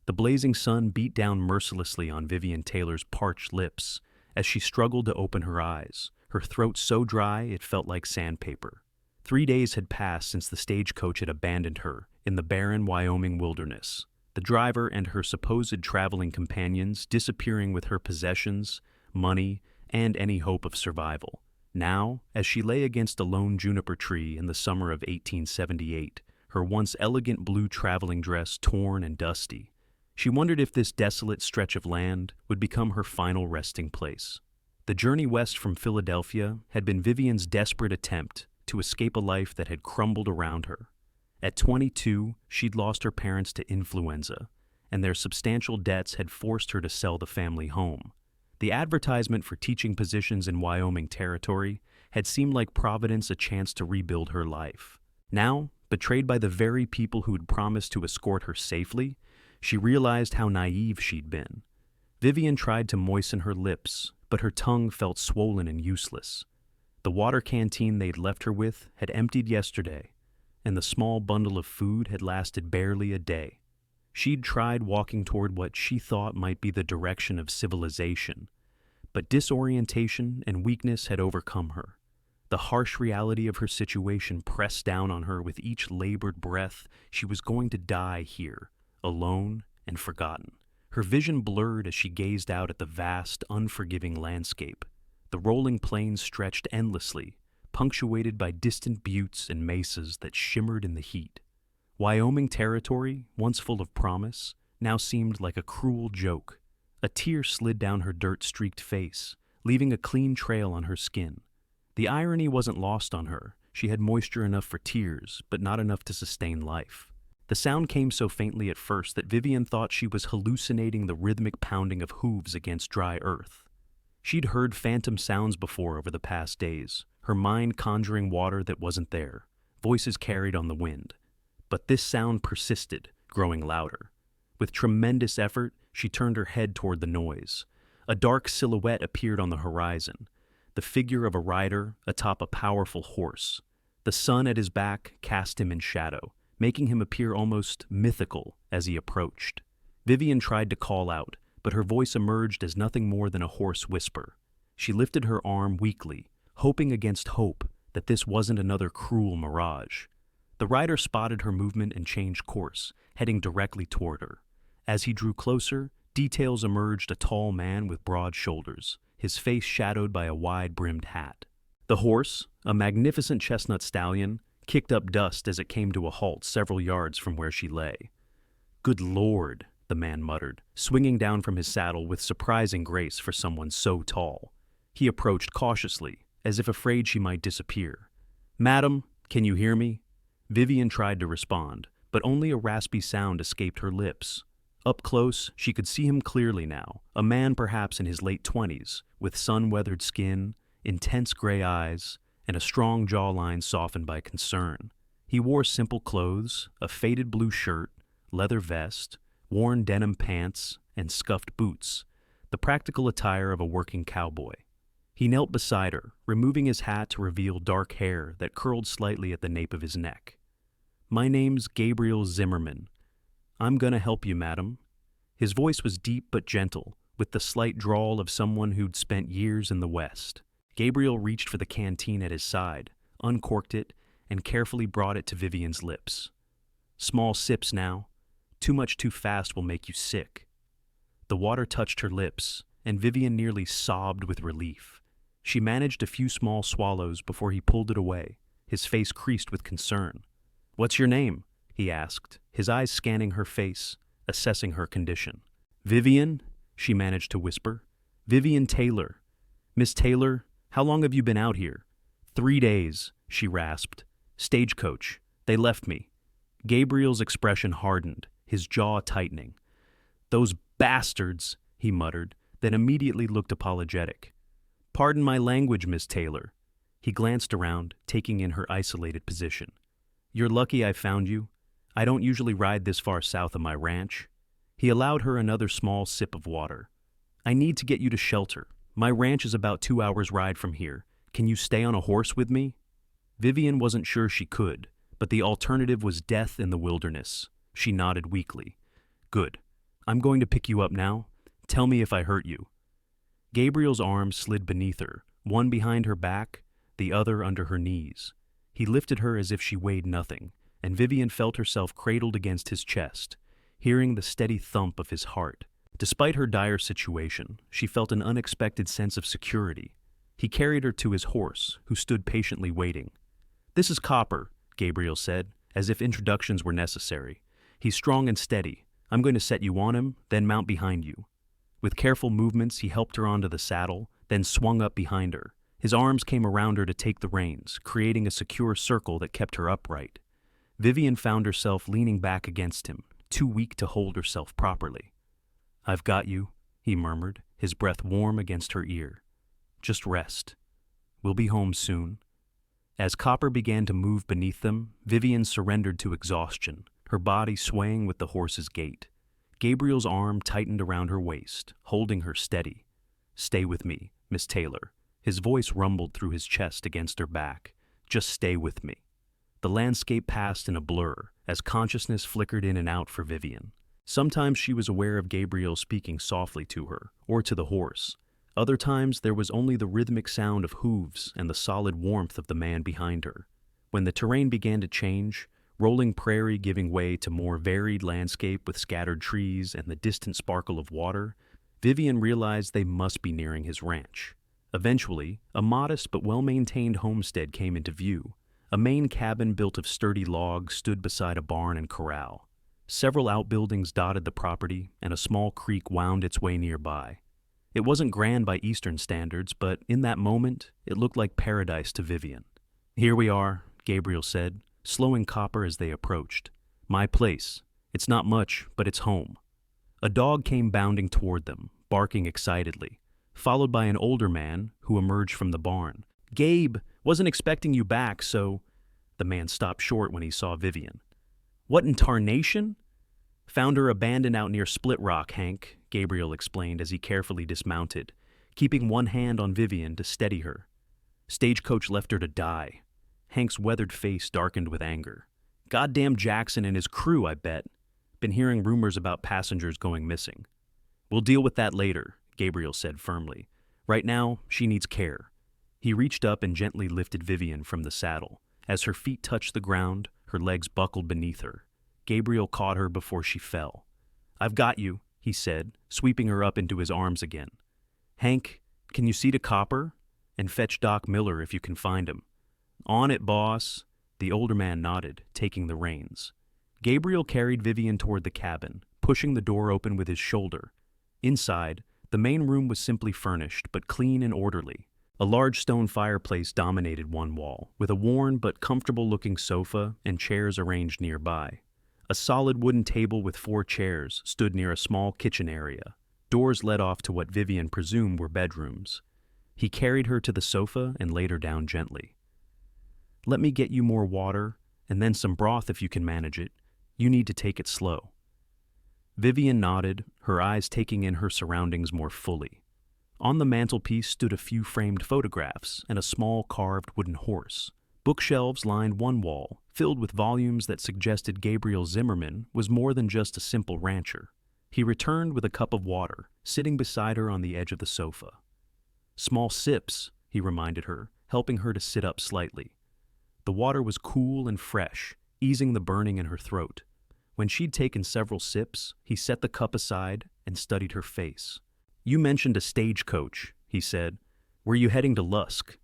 The blazing sun beat down mercilessly on Vivian Taylor's parched lips as she struggled to open her eyes, her throat so dry it felt like sandpaper. 3 days had passed since the stagecoach had abandoned her in the barren Wyoming wilderness, the driver and her supposed traveling companions disappearing with her possessions, money, and any hope of survival. Now, as she lay against a lone juniper tree in the summer of 1878, her once elegant blue traveling dress torn and dusty, she wondered if this desolate stretch of land would become her final resting place. The journey west from Philadelphia had been Vivian's desperate attempt to escape a life that had crumbled around her. At 22, she'd lost her parents to influenza, and their substantial debts had forced her to sell the family home. The advertisement for teaching positions in Wyoming territory had seemed like Providence a chance to rebuild her life. Now, betrayed by the very people who had promised to escort her safely, she realized how naive she'd been. Vivian tried to moisten her lips, but her tongue felt swollen and useless. The water canteen they'd left her with had emptied yesterday, and the small bundle of food had lasted barely a day. She'd tried walking toward what she thought might be the direction of civilization, but disorientation and weakness had overcome her. The harsh reality of her situation pressed down on her with each labored breath. She was going to die here, alone and forgotten. Her vision blurred as she gazed out at the vast, unforgiving landscape. The rolling plains stretched endlessly, punctuated by distant buttes and mesas that shimmered in the heat. Wyoming territory, once full of promise, now seemed like a cruel joke. A tear slid down her dirt-streaked face, leaving a clean trail on her skin. The irony wasn't lost on her. She had moisture enough for tears, but not enough to sustain life. The sound came so faintly at first that Vivian thought she was hallucinating the rhythmic pounding of hooves against dry earth. She'd heard phantom sounds before over the past days, her mind conjuring water that wasn't there, voices carried on the wind. But this sound persisted, growing louder. With tremendous effort, she turned her head toward the noise. A dark silhouette appeared on the horizon, the figure of a rider atop a powerful horse. The sun at his back cast him in shadow, making him appear almost mythical as he approached. Vivian tried to call out, but her voice emerged as nothing more than a hoarse whisper. She lifted her arm weakly, hoping against hope that this wasn't another cruel mirage. The rider spotted her movement and changed course, heading directly toward her. As he drew closer, details emerged: a tall man with broad shoulders, his face shadowed by a wide-brimmed hat. The horse, a magnificent chestnut stallion, kicked up dust as it came to a halt several yards from where she lay. "Good Lord," the man muttered, swinging down from his saddle with surprising grace for someone so tall. He approached cautiously, as if afraid she might disappear. "Madam, can you hear me?" Vivian tried to respond, but only a raspy sound escaped her lips. Up close, she could see him clearly now, a man perhaps in his late 20s, with sun-weathered skin, intense gray eyes, and a strong jawline softened by concern. He wore simple clothes, a faded blue shirt, leather vest, worn denim pants, and scuffed boots, the practical attire of a working cowboy. He knelt beside her, removing his hat to reveal dark hair that curled slightly at the nape of his neck. "My name's Gabriel Zimmerman. I'm gonna help you, madam." His voice was deep but gentle, with the slight drawl of someone who'd spent years in the West. Gabriel reached for the canteen at his side, uncorked it, and carefully brought it to Vivian's lips. "Small sips now. Too much too fast will make you sick." The water touched her lips, and Vivian nearly sobbed with relief. She managed a few small swallows before he pulled it away, his face creased with concern. "What's your name?" he asked, his eyes scanning her face, assessing her condition. "Vivian," she managed to whisper. "Vivian Taylor. Miss Taylor, how long have you been out here?" 3 days, she rasped. "Stagecoach. They left me." Gabriel's expression hardened, his jaw tightening. "Those bastards," he muttered, then immediately looked apologetic. "Pardon my language, Miss Taylor." He glanced around, taking in her isolated position. "You're lucky I found you. I don't usually ride this far south of my ranch." He allowed her another small sip of water. "I need to get you to shelter. My ranch is about 2 hours' ride from here. Can you stay on a horse with me?" Vivian wasn't sure she could, but the alternative was death in the wilderness. She nodded weakly. "Good. I'm going to pick you up now. Tell me if I hurt you." Gabriel's arms slid beneath her, one behind her back, the other under her knees. He lifted her as if she weighed nothing, and Vivian felt herself cradled against his chest, hearing the steady thump of his heart. Despite her dire situation, she felt an unexpected sense of security. He carried her to his horse, who stood patiently waiting. "This is Copper," Gabriel said, as if introductions were necessary. "He's strong and steady. I'm going to set you on him, then mount behind you." With careful movements, he helped her onto the saddle, then swung up behind her. His arms came around her to take the reins, creating a secure circle that kept her upright. Vivian found herself leaning back against him, too weak to hold herself properly. "I've got you," he murmured, his breath warm against her ear. "Just rest. We'll be home soon." As Copper began to move beneath them, Vivian surrendered to exhaustion, her body swaying with the horse's gait. Gabriel's arm tightened around her waist, holding her steady. "Stay with me, Miss Taylor." His voice rumbled through his chest against her back. "Just stay with me." The landscape passed in a blur, as consciousness flickered in and out for Vivian. Sometimes she was aware of Gabriel speaking softly to her, or to the horse. Other times there was only the rhythmic sound of hooves and the solid warmth of the man behind her. When the terrain began to change, rolling prairie giving way to more varied landscape with scattered trees and the distant sparkle of water, Vivian realized they must be nearing his ranch. Eventually, a modest but well-maintained homestead came into view. A main cabin built of sturdy logs stood beside a barn and corral. Several outbuildings dotted the property, and a small creek wound its way nearby. It wasn't grand by Eastern standards, but in that moment, it looked like paradise to Vivian. "Here we are," Gabriel said, slowing Copper as they approached. "My place. It's not much, but it's home." A dog came bounding toward them, barking excitedly, followed by an older man who emerged from the barn. "Gabe, wasn't expecting you back, so—" The man stopped short when he saw Vivian. "What in tarnation?" "Found her abandoned out near Split Rock, Hank," Gabriel explained as he carefully dismounted, keeping one hand on Vivian to steady her. "Stagecoach left her to die." Hank's weathered face darkened with anger. "Goddamn Jackson and his crew, I bet. Been hearing rumors about passengers going missing." "We'll deal with that later," Gabriel said firmly. "Right now, she needs care." He reached up and gently lifted Vivian from the saddle. As her feet touched the ground, her legs buckled beneath her. Gabriel caught her before she fell. "I've got you," he said, sweeping her up into his arms again. "Hank, can you see to Copper? And fetch Doc Miller if you can find him." "On it, boss." The older man nodded, taking the reins. Gabriel carried Vivian toward the cabin, pushing the door open with his shoulder. Inside, the main room was simply furnished, but clean and orderly. A large stone fireplace dominated one wall, with a worn but comfortable-looking sofa and chairs arranged nearby. A solid wooden table with 4 chairs stood near a small kitchen area. Doors led off to what Vivian presumed were bedrooms. He carried her to the sofa and laid her down gently. "Let me get you more water, and then some broth if you can manage it. You need to take it slow." Vivian nodded, her eyes taking in her surroundings more fully. On the mantelpiece stood a few framed photographs and a small carved wooden horse. Bookshelves lined one wall, filled with volumes that suggested Gabriel Zimmerman was more than just a simple rancher. He returned with a cup of water, sitting beside her on the edge of the sofa. "Small sips," he reminded her, helping her to sit up slightly. The water was cool and fresh, easing the burning in her throat. When she'd taken several sips, he set the cup aside and studied her face. "You mentioned a stagecoach," he said. "Were you heading to Lusk?"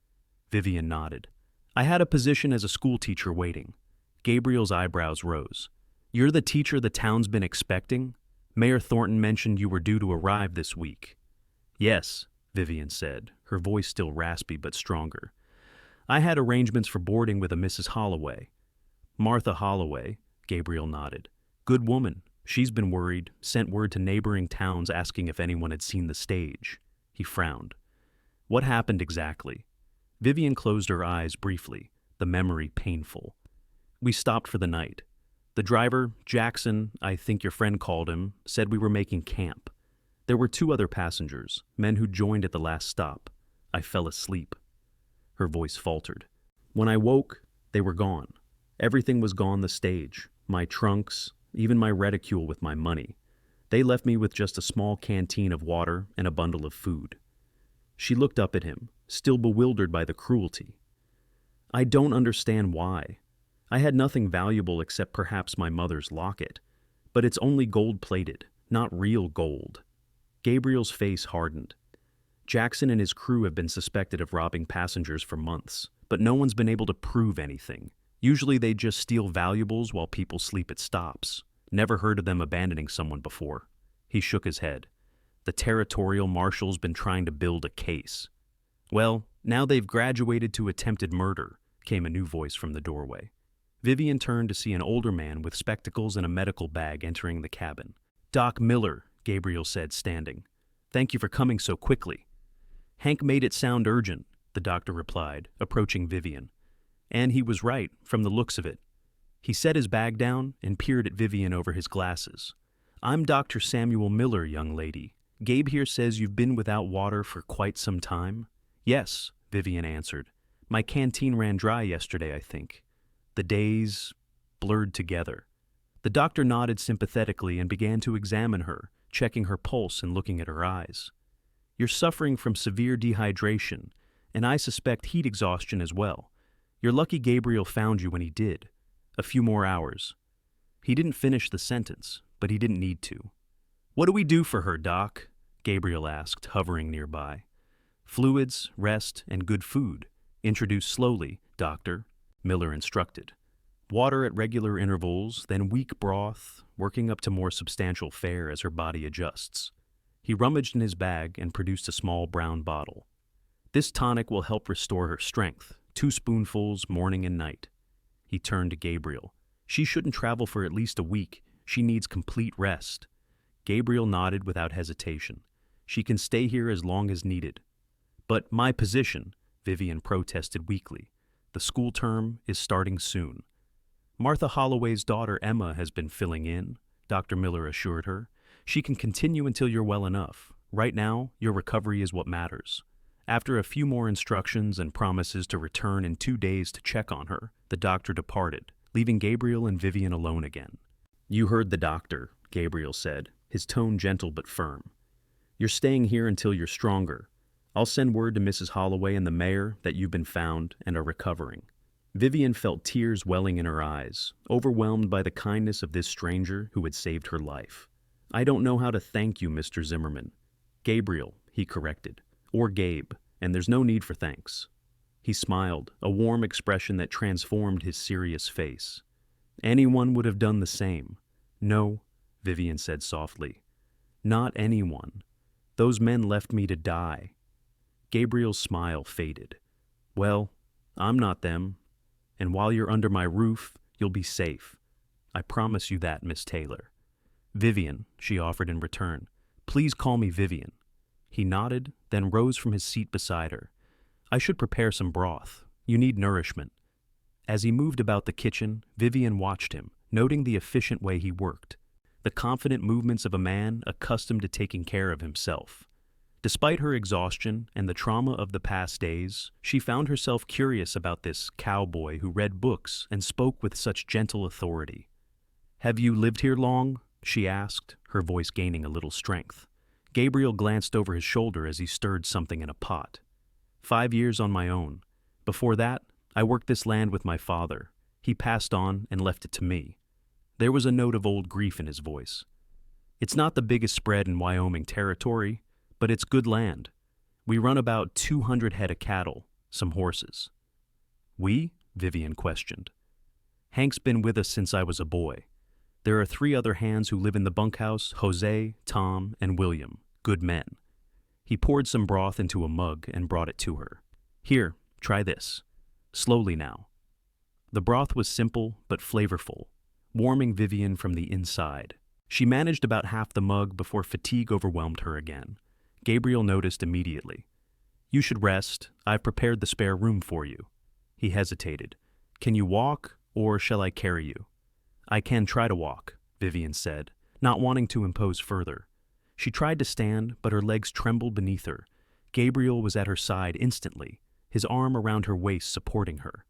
Vivian nodded. "I had a position as a schoolteacher waiting." Gabriel's eyebrows rose. "You're the teacher the town's been expecting? Mayor Thornton mentioned you were due to arrive this week." "Yes," Vivian said, her voice still raspy but stronger. "I had arrangements for boarding with a Mrs. Holloway." "Martha Holloway," Gabriel nodded. "Good woman. She's been worried, sent word to neighboring towns asking if anyone had seen the stage." He frowned. "What happened exactly?" Vivian closed her eyes briefly, the memory painful. "We stopped for the night. The driver, Jackson, I think your friend called him, said we were making camp. There were 2 other passengers, men who joined at the last stop. I fell asleep." Her voice faltered. "When I woke, they were gone. Everything was gone the stage. My trunks, even my reticule with my money. They left me with just a small canteen of water and a bundle of food. She looked up at him, still bewildered by the cruelty. I don't understand why. I had nothing valuable except perhaps my mother's locket, but it's only gold-plated, not real gold. Gabriel's face hardened. Jackson and his crew have been suspected of robbing passengers for months, but no one's been able to prove anything. Usually they just steal valuables while people sleep at stops. Never heard of them abandoning someone before. He shook his head. The territorial marshal's been trying to build a case. Well, now they've graduated to attempted murder, came a new voice from the doorway. Vivian turned to see an older man with spectacles and a medical bag entering the cabin. Doc Miller, Gabriel said, standing. Thank you for coming so quickly. Hank made it sound urgent, the doctor replied, approaching Vivian. And he was right, from the looks of it. He set his bag down and peered at Vivian over his glasses. I'm Dr. Samuel Miller, young lady. Gabe here says you've been without water for quite some time. Yes, Vivian answered. My canteen ran dry yesterday, I think. The days blurred together. The doctor nodded sympathetically and began to examine her, checking her pulse and looking at her eyes. You're suffering from severe dehydration, and I suspect heat exhaustion as well. You're lucky Gabriel found you when he did. A few more hours. He didn't finish the sentence, but he didn't need to. What do we do for her, Doc? Gabriel asked, hovering nearby. Fluids, rest, and good food. Introduce slowly, Doctor, Miller instructed. Water at regular intervals, then weak broth, working up to more substantial fare as her body adjusts. He rummaged in his bag and produced a small brown bottle. This tonic will help restore her strength, 2 spoonfuls morning and night. He turned to Gabriel. She shouldn't travel for at least a week. She needs complete rest. Gabriel nodded without hesitation. She can stay here as long as needed. But my position, Vivian protested weakly. The school term is starting soon. Martha Holloway's daughter Emma has been filling in, Dr. Miller assured her. She can continue until you're well enough. Right now, your recovery is what matters. After a few more instructions and promises to return in 2 days to check on her, the doctor departed, leaving Gabriel and Vivian alone again. You heard the doctor, Gabriel said, his tone gentle but firm. You're staying here until you're stronger. I'll send word to Mrs. Holloway and the mayor that you've been found and are recovering. Vivian felt tears welling in her eyes, overwhelmed by the kindness of this stranger who had saved her life. I don't know how to thank you, Mr. Zimmerman. Gabriel, he corrected. Or Gabe, and there's no need for thanks. He smiled, a warm expression that transformed his serious face. Anyone would have done the same. No, Vivian said softly. Not anyone. Those men left me to die. Gabriel's smile faded. Well, I'm not them. And while you're under my roof, you'll be safe. I promise you that, Miss Taylor. Vivian, she offered in return. Please call me Vivian. He nodded, then rose from his seat beside her. I should prepare some broth. You need nourishment. As he moved about the kitchen, Vivian watched him, noting the efficient way he worked, the confident movements of a man accustomed to taking care of himself. Despite her exhaustion and the trauma of the past days, she found herself curious about this cowboy who read books and spoke with such gentle authority. Have you lived here long? She asked, her voice gaining a little strength. Gabriel glanced over his shoulder as he stirred something in a pot. 5 years on my own. Before that, I worked this land with my father. He passed on and left it to me. There was a note of old grief in his voice. It's not the biggest spread in Wyoming territory, but it's good land. We run about 200 head of cattle, some horses. We? Vivian questioned. Hank's been with us since I was a boy. There are 3 other hands who live in the bunkhouse, Jose, Tom, and William, good men. He poured some broth into a mug and brought it to her. Here, try this. Slowly now. The broth was simple but flavorful, warming Vivian from the inside. She managed about half the mug before fatigue overwhelmed her again. Gabriel noticed immediately. You should rest. I've prepared the spare room for you. He hesitated. Can you walk, or shall I carry you? I can try to walk, Vivian said, not wanting to impose further. She tried to stand, but her legs trembled beneath her. Gabriel was at her side instantly, his arm around her waist supporting her.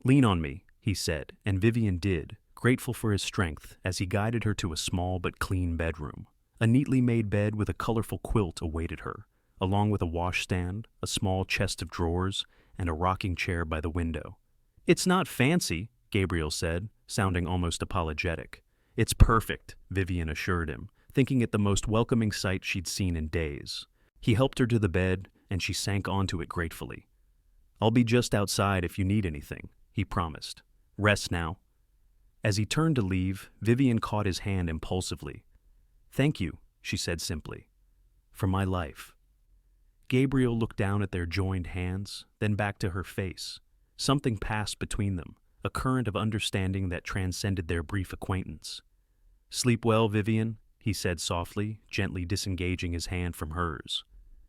Lean on me, he said, and Vivian did, grateful for his strength as he guided her to a small but clean bedroom. A neatly made bed with a colorful quilt awaited her, along with a washstand, a small chest of drawers, and a rocking chair by the window. "It's not fancy," Gabriel said, sounding almost apologetic. "It's perfect," Vivian assured him, thinking it the most welcoming sight she'd seen in days. He helped her to the bed, and she sank onto it gratefully. "I'll be just outside if you need anything," he promised. "Rest now." As he turned to leave, Vivian caught his hand impulsively. "Thank you," she said simply. "For my life." Gabriel looked down at their joined hands, then back to her face. Something passed between them, a current of understanding that transcended their brief acquaintance. "Sleep well, Vivian," he said softly, gently disengaging his hand from hers.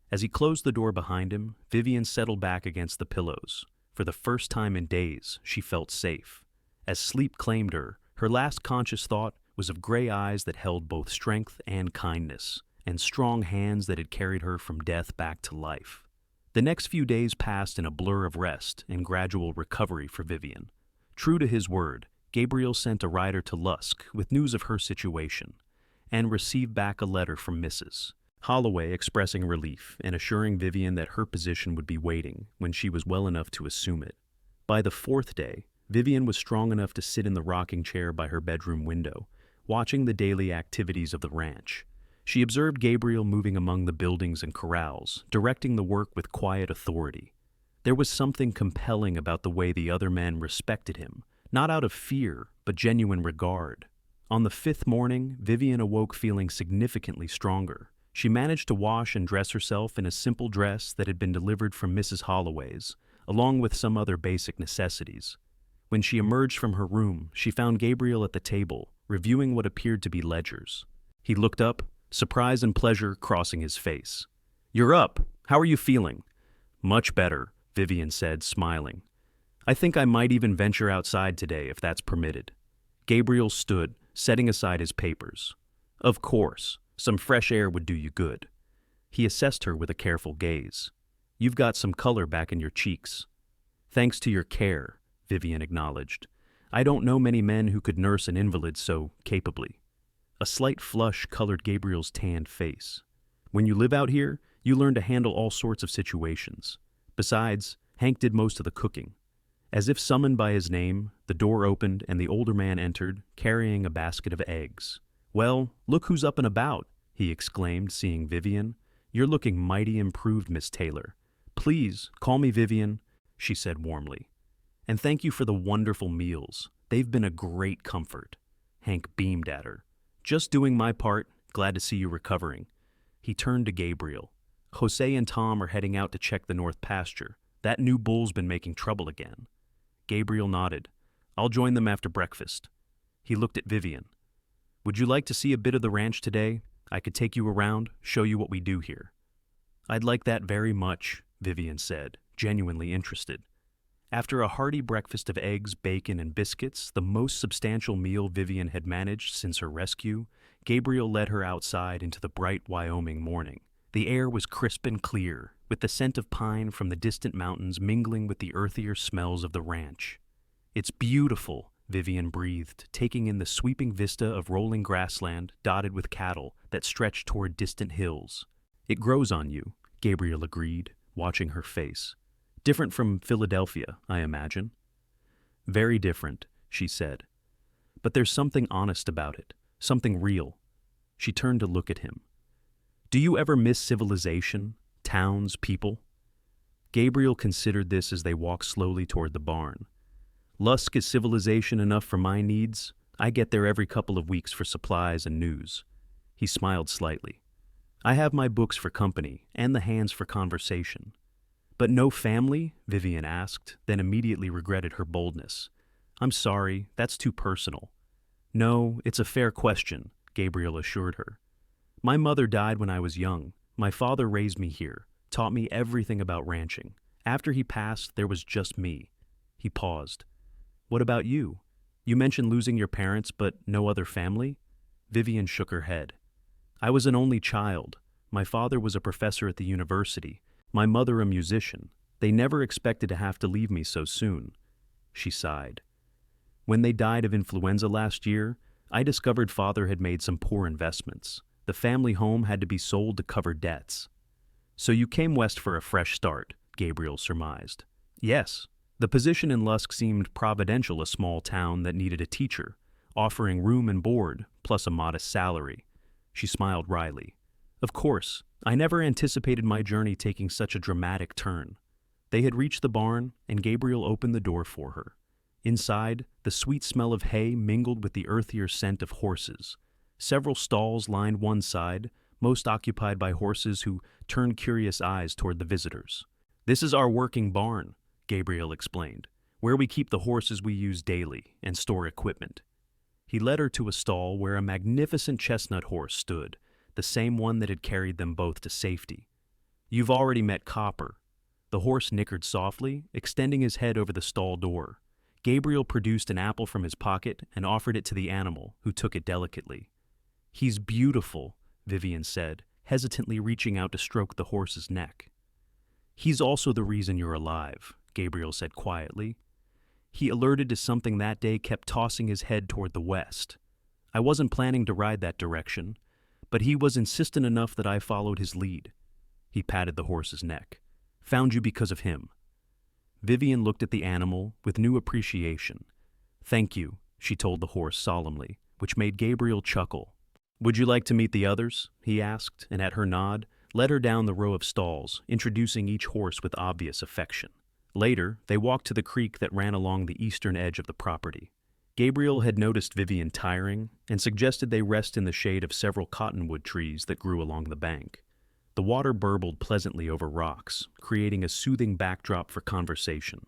As he closed the door behind him, Vivian settled back against the pillows. For the first time in days, she felt safe. As sleep claimed her, her last conscious thought was of gray eyes that held both strength and kindness, and strong hands that had carried her from death back to life. The next few days passed in a blur of rest and gradual recovery for Vivian. True to his word, Gabriel sent a rider to Lusk with news of her situation, and received back a letter from Mrs. Holloway expressing relief and assuring Vivian that her position would be waiting when she was well enough to assume it. By the fourth day, Vivian was strong enough to sit in the rocking chair by her bedroom window, watching the daily activities of the ranch. She observed Gabriel moving among the buildings and corrals, directing the work with quiet authority. There was something compelling about the way the other men respected him, not out of fear, but genuine regard. On the fifth morning, Vivian awoke feeling significantly stronger. She managed to wash and dress herself in a simple dress that had been delivered from Mrs. Holloway's, along with some other basic necessities. When she emerged from her room, she found Gabriel at the table, reviewing what appeared to be ledgers. He looked up, surprise and pleasure crossing his face. "You're up. How are you feeling?" "Much better," Vivian said, smiling. "I think I might even venture outside today if that's permitted." Gabriel stood, setting aside his papers. "Of course, some fresh air would do you good." He assessed her with a careful gaze. "You've got some color back in your cheeks." "Thanks to your care," Vivian acknowledged. "I don't know many men who could nurse an invalid so capably." A slight flush colored Gabriel's tanned face. "When you live out here, you learn to handle all sorts of situations. Besides, Hank did most of the cooking." As if summoned by his name, the door opened and the older man entered, carrying a basket of eggs. "Well, look who's up and about," he exclaimed, seeing Vivian. "You're looking mighty improved, Miss Taylor. Please, call me Vivian," she said warmly. "And thank you for the wonderful meals. They've been a great comfort." Hank beamed at her. "Just doing my part. Glad to see you recovering." He turned to Gabriel. "Jose and Tom are heading out to check the north pasture. That new bull's been making trouble again." Gabriel nodded. "I'll join them after breakfast." He looked at Vivian. "Would you like to see a bit of the ranch today? I could take you around, show you what we do here." "I'd like that very much," Vivian said, genuinely interested. After a hearty breakfast of eggs, bacon, and biscuits, the most substantial meal Vivian had managed since her rescue, Gabriel led her outside into the bright Wyoming morning. The air was crisp and clear, with the scent of pine from the distant mountains mingling with the earthier smells of the ranch. "It's beautiful," Vivian breathed, taking in the sweeping vista of rolling grassland dotted with cattle that stretched toward distant hills. "It grows on you," Gabriel agreed, watching her face. "Different from Philadelphia, I imagine." "Very different," she said. "But there's something honest about it, something real." She turned to look at him. "Do you ever miss civilization, towns, people?" Gabriel considered this as they walked slowly toward the barn. "Lusk is civilization enough for my needs. I get there every couple of weeks for supplies and news." He smiled slightly. "I have my books for company and the hands for conversation." "But no family?" Vivian asked, then immediately regretted her boldness. "I'm sorry, that's too personal." "No, it's a fair question," Gabriel assured her. "My mother died when I was young. My father raised me here, taught me everything about ranching. After he passed, there was just me." He paused. "What about you? You mentioned losing your parents, but no other family?" Vivian shook her head. "I was an only child. My father was a professor at the university. My mother a musician. They never expected to have to leave me so soon." She sighed. "When they died of influenza last year, I discovered Father had made some poor investments. The family home had to be sold to cover debts. So you came west for a fresh start, Gabriel surmised. Yes. The position in Lusk seemed providential, a small town that needed a teacher, offering room and board, plus a modest salary. She smiled wryly. Of course, I never anticipated my journey taking such a dramatic turn. They had reached the barn, and Gabriel opened the door for her. Inside, the sweet smell of hay mingled with the earthier scent of horses. Several stalls lined one side, most occupied by horses who turned curious eyes toward the visitors. This is our working barn, Gabriel explained, where we keep the horses we use daily and store equipment. He led her to a stall where a magnificent chestnut horse stood, the same one that had carried them both to safety. You've already met Copper. The horse nickered softly, extending his head over the stall door. Gabriel produced an apple from his pocket and offered it to the animal, who took it delicately. He's beautiful, Vivian said, hesitantly reaching out to stroke the horse's neck. He's also the reason you're alive, Gabriel said quietly. He, alerted to something that day, kept tossing his head toward the west. I wasn't planning to ride that direction, but he was insistent enough that I followed his lead. He patted the horse's neck. Found you because of him. Vivian looked at the animal with new appreciation. Thank you, she told the horse solemnly, which made Gabriel chuckle. Would you like to meet the others? He asked, and at her nod, led her down the row of stalls, introducing each horse with obvious affection. Later, they walked to the creek that ran along the eastern edge of the property. Gabriel had noticed Vivian tiring and suggested they rest in the shade of several cottonwood trees that grew along the bank. The water burbled pleasantly over rocks, creating a soothing backdrop for conversation.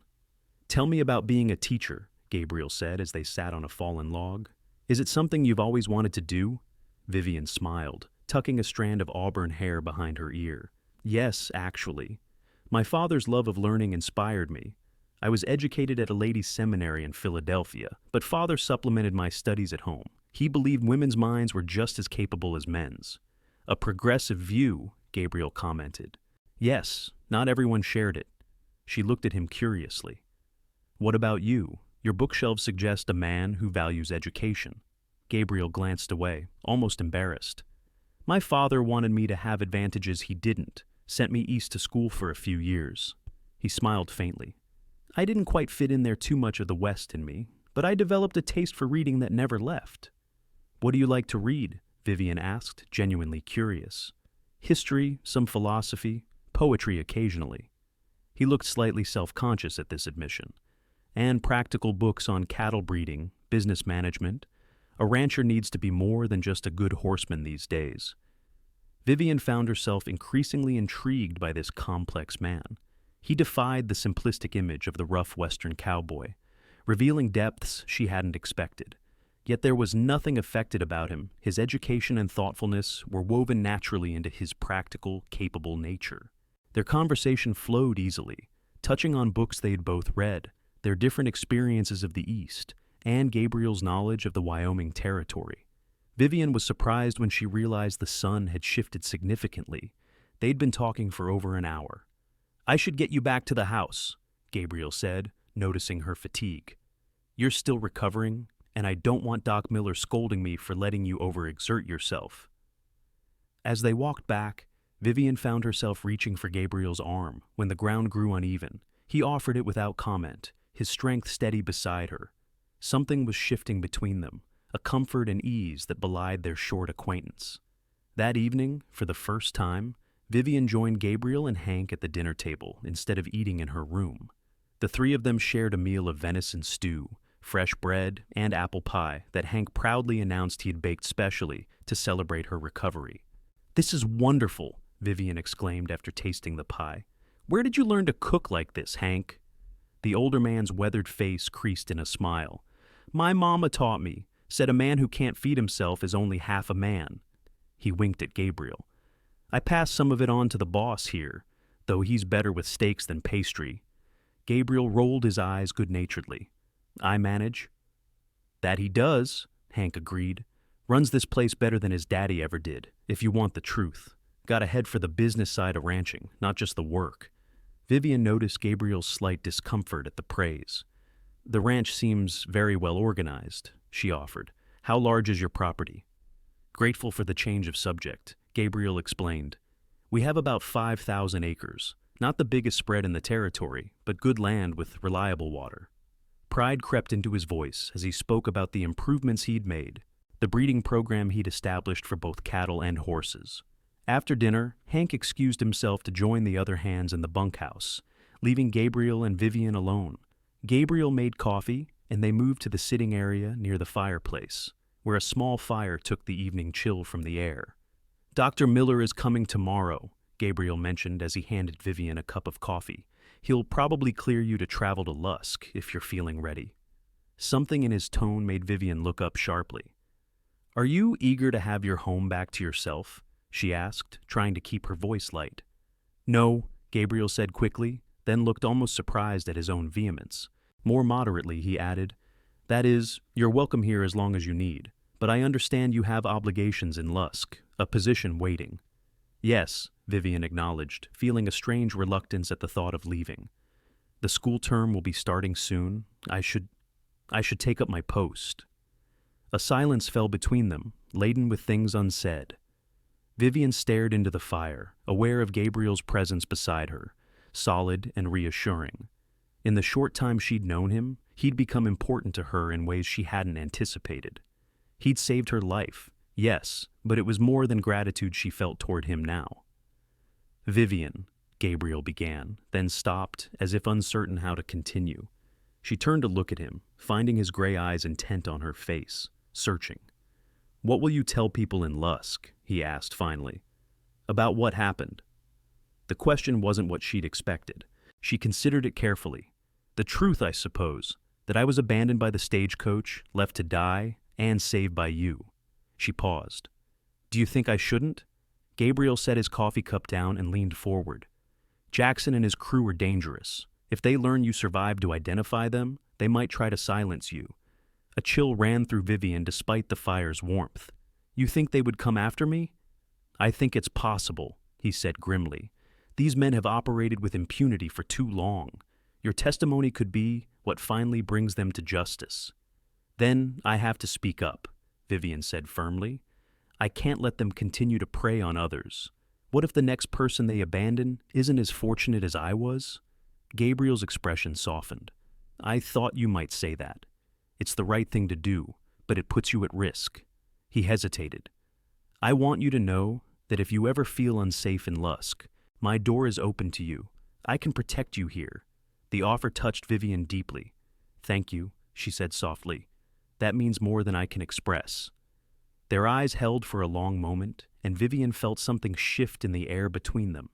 Tell me about being a teacher, Gabriel said as they sat on a fallen log. Is it something you've always wanted to do? Vivian smiled, tucking a strand of auburn hair behind her ear. Yes, actually. My father's love of learning inspired me. I was educated at a ladies' seminary in Philadelphia, but father supplemented my studies at home. He believed women's minds were just as capable as men's. A progressive view, Gabriel commented. Yes, not everyone shared it. She looked at him curiously. What about you? Your bookshelves suggest a man who values education. Gabriel glanced away, almost embarrassed. My father wanted me to have advantages he didn't, sent me east to school for a few years. He smiled faintly. I didn't quite fit in there, too much of the West in me, but I developed a taste for reading that never left. What do you like to read? Vivian asked, genuinely curious. History, some philosophy, poetry occasionally. He looked slightly self-conscious at this admission. And practical books on cattle breeding, business management. A rancher needs to be more than just a good horseman these days. Vivian found herself increasingly intrigued by this complex man. He defied the simplistic image of the rough Western cowboy, revealing depths she hadn't expected. Yet there was nothing affected about him. His education and thoughtfulness were woven naturally into his practical, capable nature. Their conversation flowed easily, touching on books they'd both read, their different experiences of the East, and Gabriel's knowledge of the Wyoming territory. Vivian was surprised when she realized the sun had shifted significantly. They'd been talking for over an hour. I should get you back to the house, Gabriel said, noticing her fatigue. You're still recovering, and I don't want Doc Miller scolding me for letting you overexert yourself. As they walked back, Vivian found herself reaching for Gabriel's arm when the ground grew uneven. He offered it without comment, his strength steady beside her. Something was shifting between them, a comfort and ease that belied their short acquaintance. That evening, for the first time, Vivian joined Gabriel and Hank at the dinner table instead of eating in her room. The three of them shared a meal of venison stew, fresh bread, and apple pie that Hank proudly announced he had baked specially to celebrate her recovery. This is wonderful, Vivian exclaimed after tasting the pie. Where did you learn to cook like this, Hank? The older man's weathered face creased in a smile. My mama taught me, said a man who can't feed himself is only half a man. He winked at Gabriel. I passed some of it on to the boss here, though he's better with steaks than pastry. Gabriel rolled his eyes good-naturedly. I manage. That he does, Hank agreed. Runs this place better than his daddy ever did, if you want the truth. Got a head for the business side of ranching, not just the work. Vivian noticed Gabriel's slight discomfort at the praise. The ranch seems very well organized, she offered. How large is your property? Grateful for the change of subject, Gabriel explained. We have about 5,000 acres, not the biggest spread in the territory, but good land with reliable water. Pride crept into his voice as he spoke about the improvements he'd made, the breeding program he'd established for both cattle and horses. After dinner, Hank excused himself to join the other hands in the bunkhouse, leaving Gabriel and Vivian alone. Gabriel made coffee, and they moved to the sitting area near the fireplace, where a small fire took the evening chill from the air. Dr. Miller is coming tomorrow, Gabriel mentioned as he handed Vivian a cup of coffee. He'll probably clear you to travel to Lusk if you're feeling ready. Something in his tone made Vivian look up sharply. Are you eager to have your home back to yourself? She asked, trying to keep her voice light. No, Gabriel said quickly, then looked almost surprised at his own vehemence. More moderately, he added, That is, you're welcome here as long as you need, but I understand you have obligations in Lusk, a position waiting. Yes, Vivian acknowledged, feeling a strange reluctance at the thought of leaving. The school term will be starting soon. I should take up my post. A silence fell between them, laden with things unsaid. Vivian stared into the fire, aware of Gabriel's presence beside her, solid and reassuring. In the short time she'd known him, he'd become important to her in ways she hadn't anticipated. He'd saved her life, yes, but it was more than gratitude she felt toward him now. Vivian, Gabriel began, then stopped, as if uncertain how to continue. She turned to look at him, finding his gray eyes intent on her face, searching. What will you tell people in Lusk? He asked finally. About what happened? The question wasn't what she'd expected. She considered it carefully. The truth, I suppose, that I was abandoned by the stagecoach, left to die, and saved by you. She paused. Do you think I shouldn't? Gabriel set his coffee cup down and leaned forward. Jackson and his crew are dangerous. If they learn you survived to identify them, they might try to silence you. A chill ran through Vivian despite the fire's warmth. You think they would come after me? I think it's possible, he said grimly. These men have operated with impunity for too long. Your testimony could be what finally brings them to justice. Then I have to speak up, Vivian said firmly. I can't let them continue to prey on others. What if the next person they abandon isn't as fortunate as I was? Gabriel's expression softened. I thought you might say that. It's the right thing to do, but it puts you at risk. He hesitated. I want you to know that if you ever feel unsafe in Lusk, my door is open to you. I can protect you here. The offer touched Vivian deeply. Thank you, she said softly. That means more than I can express. Their eyes held for a long moment, and Vivian felt something shift in the air between them.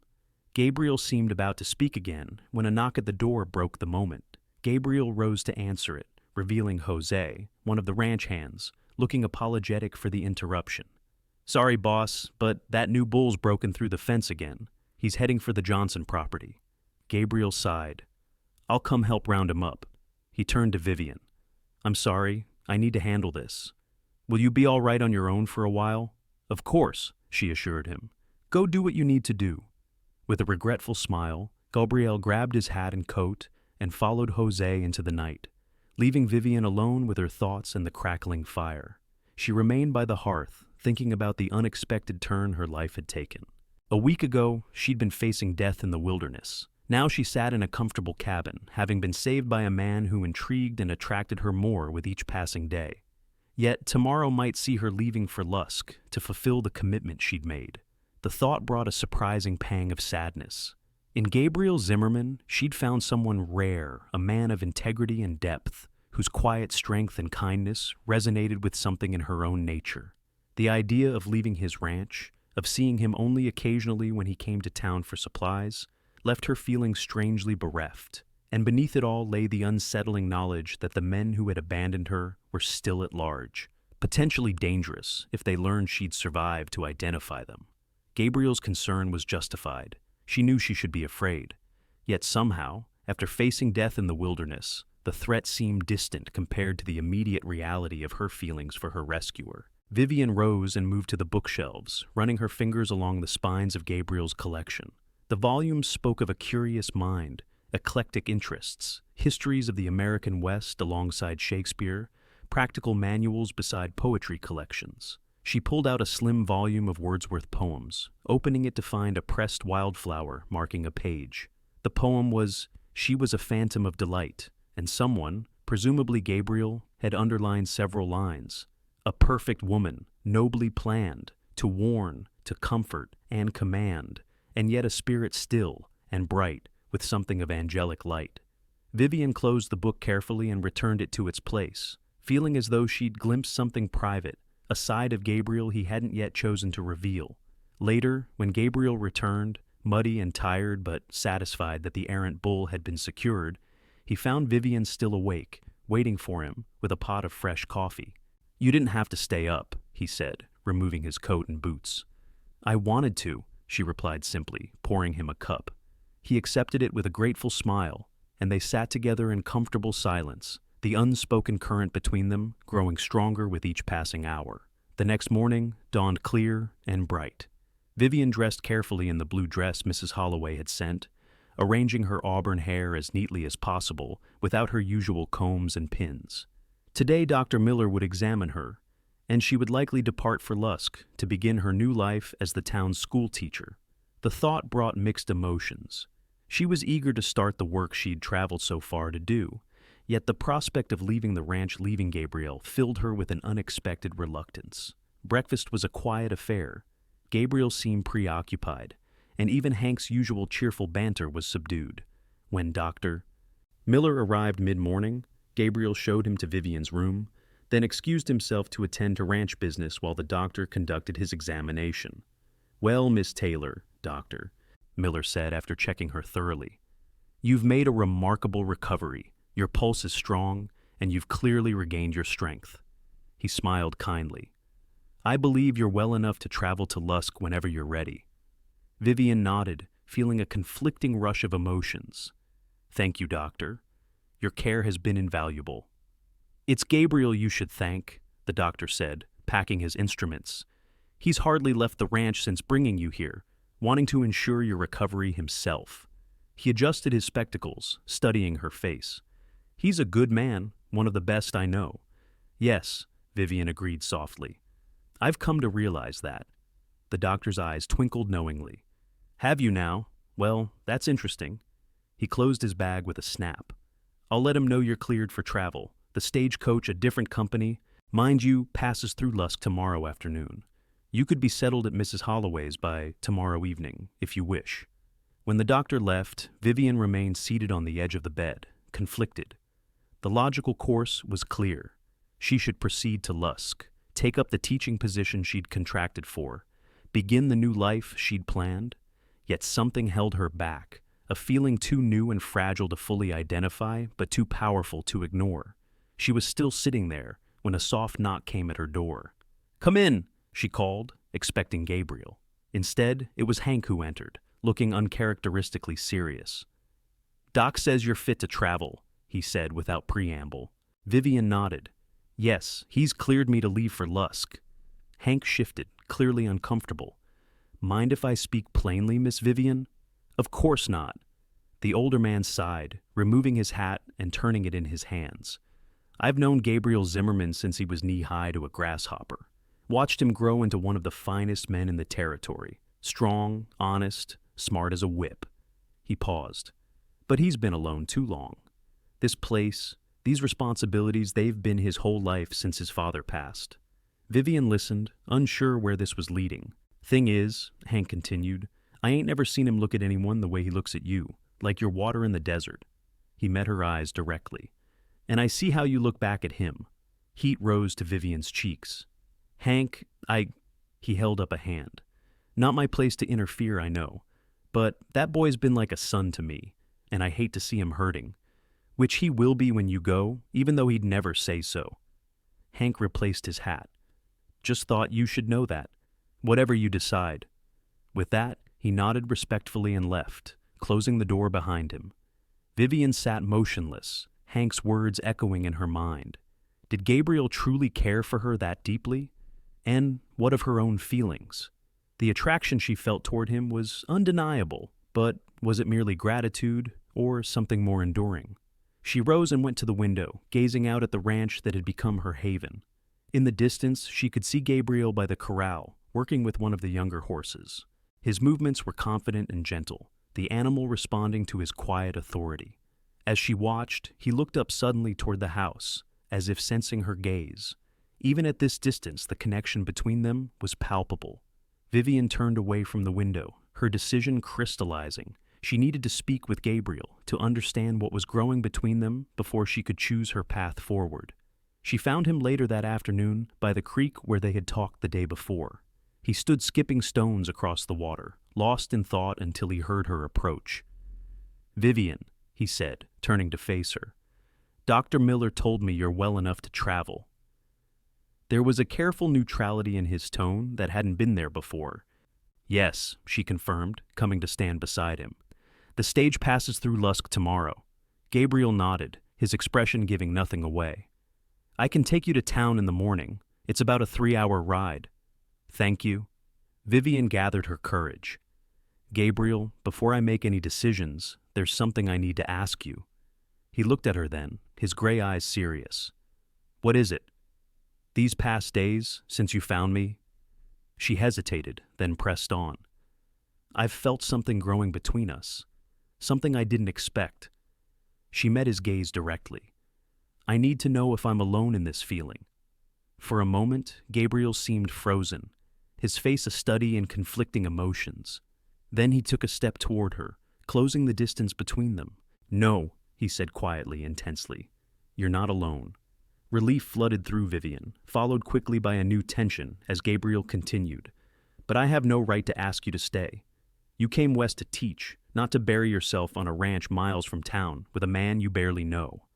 Gabriel seemed about to speak again when a knock at the door broke the moment. Gabriel rose to answer it, revealing Jose, one of the ranch hands, looking apologetic for the interruption. Sorry, boss, but that new bull's broken through the fence again. He's heading for the Johnson property. Gabriel sighed. I'll come help round him up. He turned to Vivian. I'm sorry, I need to handle this. Will you be all right on your own for a while? Of course, she assured him. Go do what you need to do. With a regretful smile, Gabriel grabbed his hat and coat and followed Jose into the night, leaving Vivian alone with her thoughts and the crackling fire. She remained by the hearth, thinking about the unexpected turn her life had taken. A week ago, she'd been facing death in the wilderness. Now she sat in a comfortable cabin, having been saved by a man who intrigued and attracted her more with each passing day. Yet tomorrow might see her leaving for Lusk to fulfill the commitment she'd made. The thought brought a surprising pang of sadness. In Gabriel Zimmerman, she'd found someone rare, a man of integrity and depth, whose quiet strength and kindness resonated with something in her own nature. The idea of leaving his ranch, of seeing him only occasionally when he came to town for supplies, left her feeling strangely bereft, and beneath it all lay the unsettling knowledge that the men who had abandoned her were still at large, potentially dangerous if they learned she'd survived to identify them. Gabriel's concern was justified. She knew she should be afraid. Yet somehow, after facing death in the wilderness, the threat seemed distant compared to the immediate reality of her feelings for her rescuer. Vivian rose and moved to the bookshelves, running her fingers along the spines of Gabriel's collection. The volumes spoke of a curious mind, eclectic interests, histories of the American West alongside Shakespeare, practical manuals beside poetry collections. She pulled out a slim volume of Wordsworth poems, opening it to find a pressed wildflower marking a page. The poem was, "She was a phantom of delight," and someone, presumably Gabriel, had underlined several lines. A perfect woman, nobly planned, to warn, to comfort, and command, and yet a spirit still and bright with something of angelic light. Vivian closed the book carefully and returned it to its place, feeling as though she'd glimpsed something private, a side of Gabriel he hadn't yet chosen to reveal. Later, when Gabriel returned, muddy and tired but satisfied that the errant bull had been secured, he found Vivian still awake, waiting for him with a pot of fresh coffee. "You didn't have to stay up," he said, removing his coat and boots. "I wanted to," she replied simply, pouring him a cup. He accepted it with a grateful smile, and they sat together in comfortable silence, the unspoken current between them growing stronger with each passing hour. The next morning dawned clear and bright. Vivian dressed carefully in the blue dress Mrs. Holloway had sent, arranging her auburn hair as neatly as possible without her usual combs and pins. Today Dr. Miller would examine her, and she would likely depart for Lusk to begin her new life as the town's school teacher. The thought brought mixed emotions. She was eager to start the work she'd traveled so far to do, yet the prospect of leaving the ranch, leaving Gabriel, filled her with an unexpected reluctance. Breakfast was a quiet affair. Gabriel seemed preoccupied, and even Hank's usual cheerful banter was subdued. When Dr. Miller arrived mid-morning, Gabriel showed him to Vivian's room, then excused himself to attend to ranch business while the doctor conducted his examination. "Well, Miss Taylor, Doctor," Miller said after checking her thoroughly, "you've made a remarkable recovery. Your pulse is strong, and you've clearly regained your strength." He smiled kindly. "I believe you're well enough to travel to Lusk whenever you're ready." Vivian nodded, feeling a conflicting rush of emotions. "Thank you, Doctor. Your care has been invaluable." "It's Gabriel you should thank," the doctor said, packing his instruments. "He's hardly left the ranch since bringing you here, wanting to ensure your recovery himself." He adjusted his spectacles, studying her face. "He's a good man, one of the best I know." "Yes," Vivian agreed softly. "I've come to realize that." The doctor's eyes twinkled knowingly. "Have you now? Well, that's interesting." He closed his bag with a snap. "I'll let him know you're cleared for travel. The stagecoach, a different company, mind you, passes through Lusk tomorrow afternoon. You could be settled at Mrs. Holloway's by tomorrow evening, if you wish." When the doctor left, Vivian remained seated on the edge of the bed, conflicted. The logical course was clear. She should proceed to Lusk, take up the teaching position she'd contracted for, begin the new life she'd planned. Yet something held her back, a feeling too new and fragile to fully identify, but too powerful to ignore. She was still sitting there when a soft knock came at her door. "Come in," she called, expecting Gabriel. Instead, it was Hank who entered, looking uncharacteristically serious. "Doc says you're fit to travel," he said without preamble. Vivian nodded. "Yes, he's cleared me to leave for Lusk." Hank shifted, clearly uncomfortable. "Mind if I speak plainly, Miss Vivian?" "Of course not." The older man sighed, removing his hat and turning it in his hands. "I've known Gabriel Zimmerman since he was knee-high to a grasshopper. Watched him grow into one of the finest men in the territory. Strong, honest, smart as a whip." He paused. "But he's been alone too long. This place, these responsibilities, they've been his whole life since his father passed." Vivian listened, unsure where this was leading. "Thing is," Hank continued, "I ain't never seen him look at anyone the way he looks at you, like you're water in the desert." He met her eyes directly. "And I see how you look back at him." Heat rose to Vivian's cheeks. "Hank, He held up a hand. "Not my place to interfere, I know. But that boy's been like a son to me, and I hate to see him hurting. Which he will be when you go, even though he'd never say so." Hank replaced his hat. "Just thought you should know that. Whatever you decide." With that, he nodded respectfully and left, closing the door behind him. Vivian sat motionless, Hank's words echoing in her mind. Did Gabriel truly care for her that deeply? And what of her own feelings? The attraction she felt toward him was undeniable, but was it merely gratitude or something more enduring? She rose and went to the window, gazing out at the ranch that had become her haven. In the distance, she could see Gabriel by the corral, working with one of the younger horses. His movements were confident and gentle, the animal responding to his quiet authority. As she watched, he looked up suddenly toward the house, as if sensing her gaze. Even at this distance, the connection between them was palpable. Vivian turned away from the window, her decision crystallizing. She needed to speak with Gabriel to understand what was growing between them before she could choose her path forward. She found him later that afternoon by the creek where they had talked the day before. He stood skipping stones across the water, lost in thought until he heard her approach. "Vivian," he said, turning to face her, "Dr. Miller told me you're well enough to travel." There was a careful neutrality in his tone that hadn't been there before. "Yes," she confirmed, coming to stand beside him. "The stage passes through Lusk tomorrow." Gabriel nodded, his expression giving nothing away. "I can take you to town in the morning. It's about a 3-hour ride." "Thank you." Vivian gathered her courage. "Gabriel, before I make any decisions, there's something I need to ask you." He looked at her then, his gray eyes serious. "What is it?" "These past days, since you found me." She hesitated, then pressed on. "I've felt something growing between us. Something I didn't expect." She met his gaze directly. "I need to know if I'm alone in this feeling." For a moment, Gabriel seemed frozen, his face a study in conflicting emotions. Then he took a step toward her, closing the distance between them. "No," he said quietly, intensely. "You're not alone." Relief flooded through Vivian, followed quickly by a new tension as Gabriel continued. "But I have no right to ask you to stay. You came west to teach, not to bury yourself on a ranch miles from town with a man you barely know."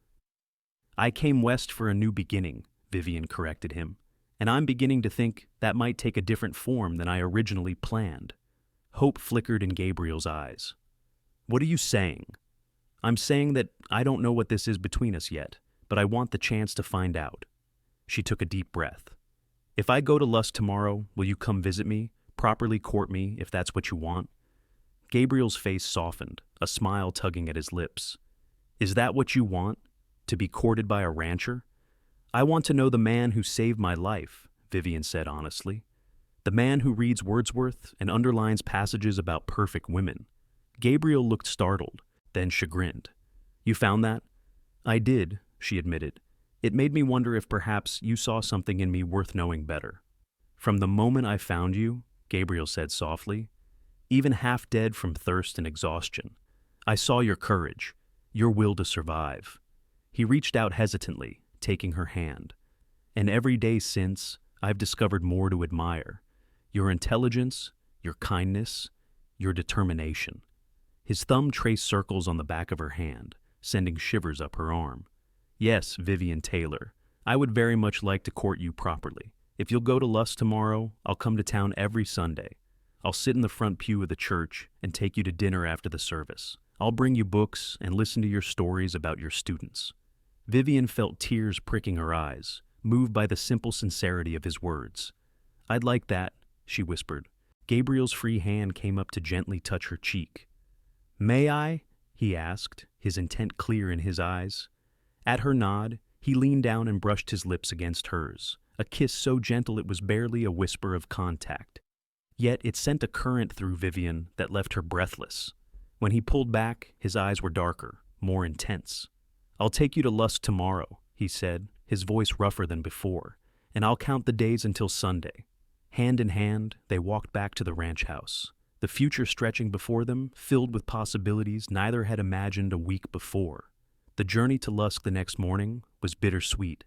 "I came west for a new beginning," Vivian corrected him, "and I'm beginning to think that might take a different form than I originally planned." Hope flickered in Gabriel's eyes. "What are you saying?" "I'm saying that I don't know what this is between us yet, but I want the chance to find out." She took a deep breath. "If I go to Lusk tomorrow, will you come visit me, properly court me if that's what you want?" Gabriel's face softened, a smile tugging at his lips. "Is that what you want? To be courted by a rancher?" "I want to know the man who saved my life," Vivian said honestly. "The man who reads Wordsworth and underlines passages about perfect women." Gabriel looked startled, then chagrined. "You found that?" "I did," she admitted. "It made me wonder if perhaps you saw something in me worth knowing better." "From the moment I found you," Gabriel said softly, "even half dead from thirst and exhaustion, I saw your courage, your will to survive." He reached out hesitantly, taking her hand. "And every day since, I've discovered more to admire. Your intelligence, your kindness, your determination." His thumb traced circles on the back of her hand, sending shivers up her arm. "Yes, Vivian Taylor, I would very much like to court you properly. If you'll go to Lusk tomorrow, I'll come to town every Sunday. I'll sit in the front pew of the church and take you to dinner after the service. I'll bring you books and listen to your stories about your students." Vivian felt tears pricking her eyes, moved by the simple sincerity of his words. "I'd like that," she whispered. Gabriel's free hand came up to gently touch her cheek. "May I?" he asked, his intent clear in his eyes. At her nod, he leaned down and brushed his lips against hers, a kiss so gentle it was barely a whisper of contact. Yet it sent a current through Vivian that left her breathless. When he pulled back, his eyes were darker, more intense. "I'll take you to Lusk tomorrow," he said, his voice rougher than before, "and I'll count the days until Sunday." Hand in hand, they walked back to the ranch house, the future stretching before them, filled with possibilities neither had imagined a week before. The journey to Lusk the next morning was bittersweet.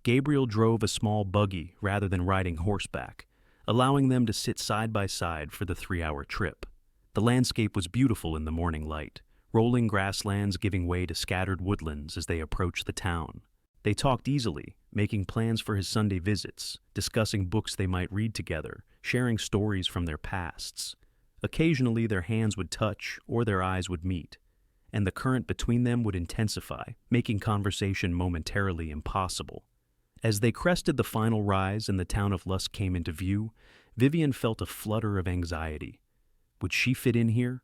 Gabriel drove a small buggy rather than riding horseback, allowing them to sit side by side for the 3-hour trip. The landscape was beautiful in the morning light, rolling grasslands giving way to scattered woodlands as they approached the town. They talked easily, making plans for his Sunday visits, discussing books they might read together, sharing stories from their pasts. Occasionally their hands would touch or their eyes would meet, and the current between them would intensify, making conversation momentarily impossible. As they crested the final rise and the town of Lusk came into view, Vivian felt a flutter of anxiety. Would she fit in here?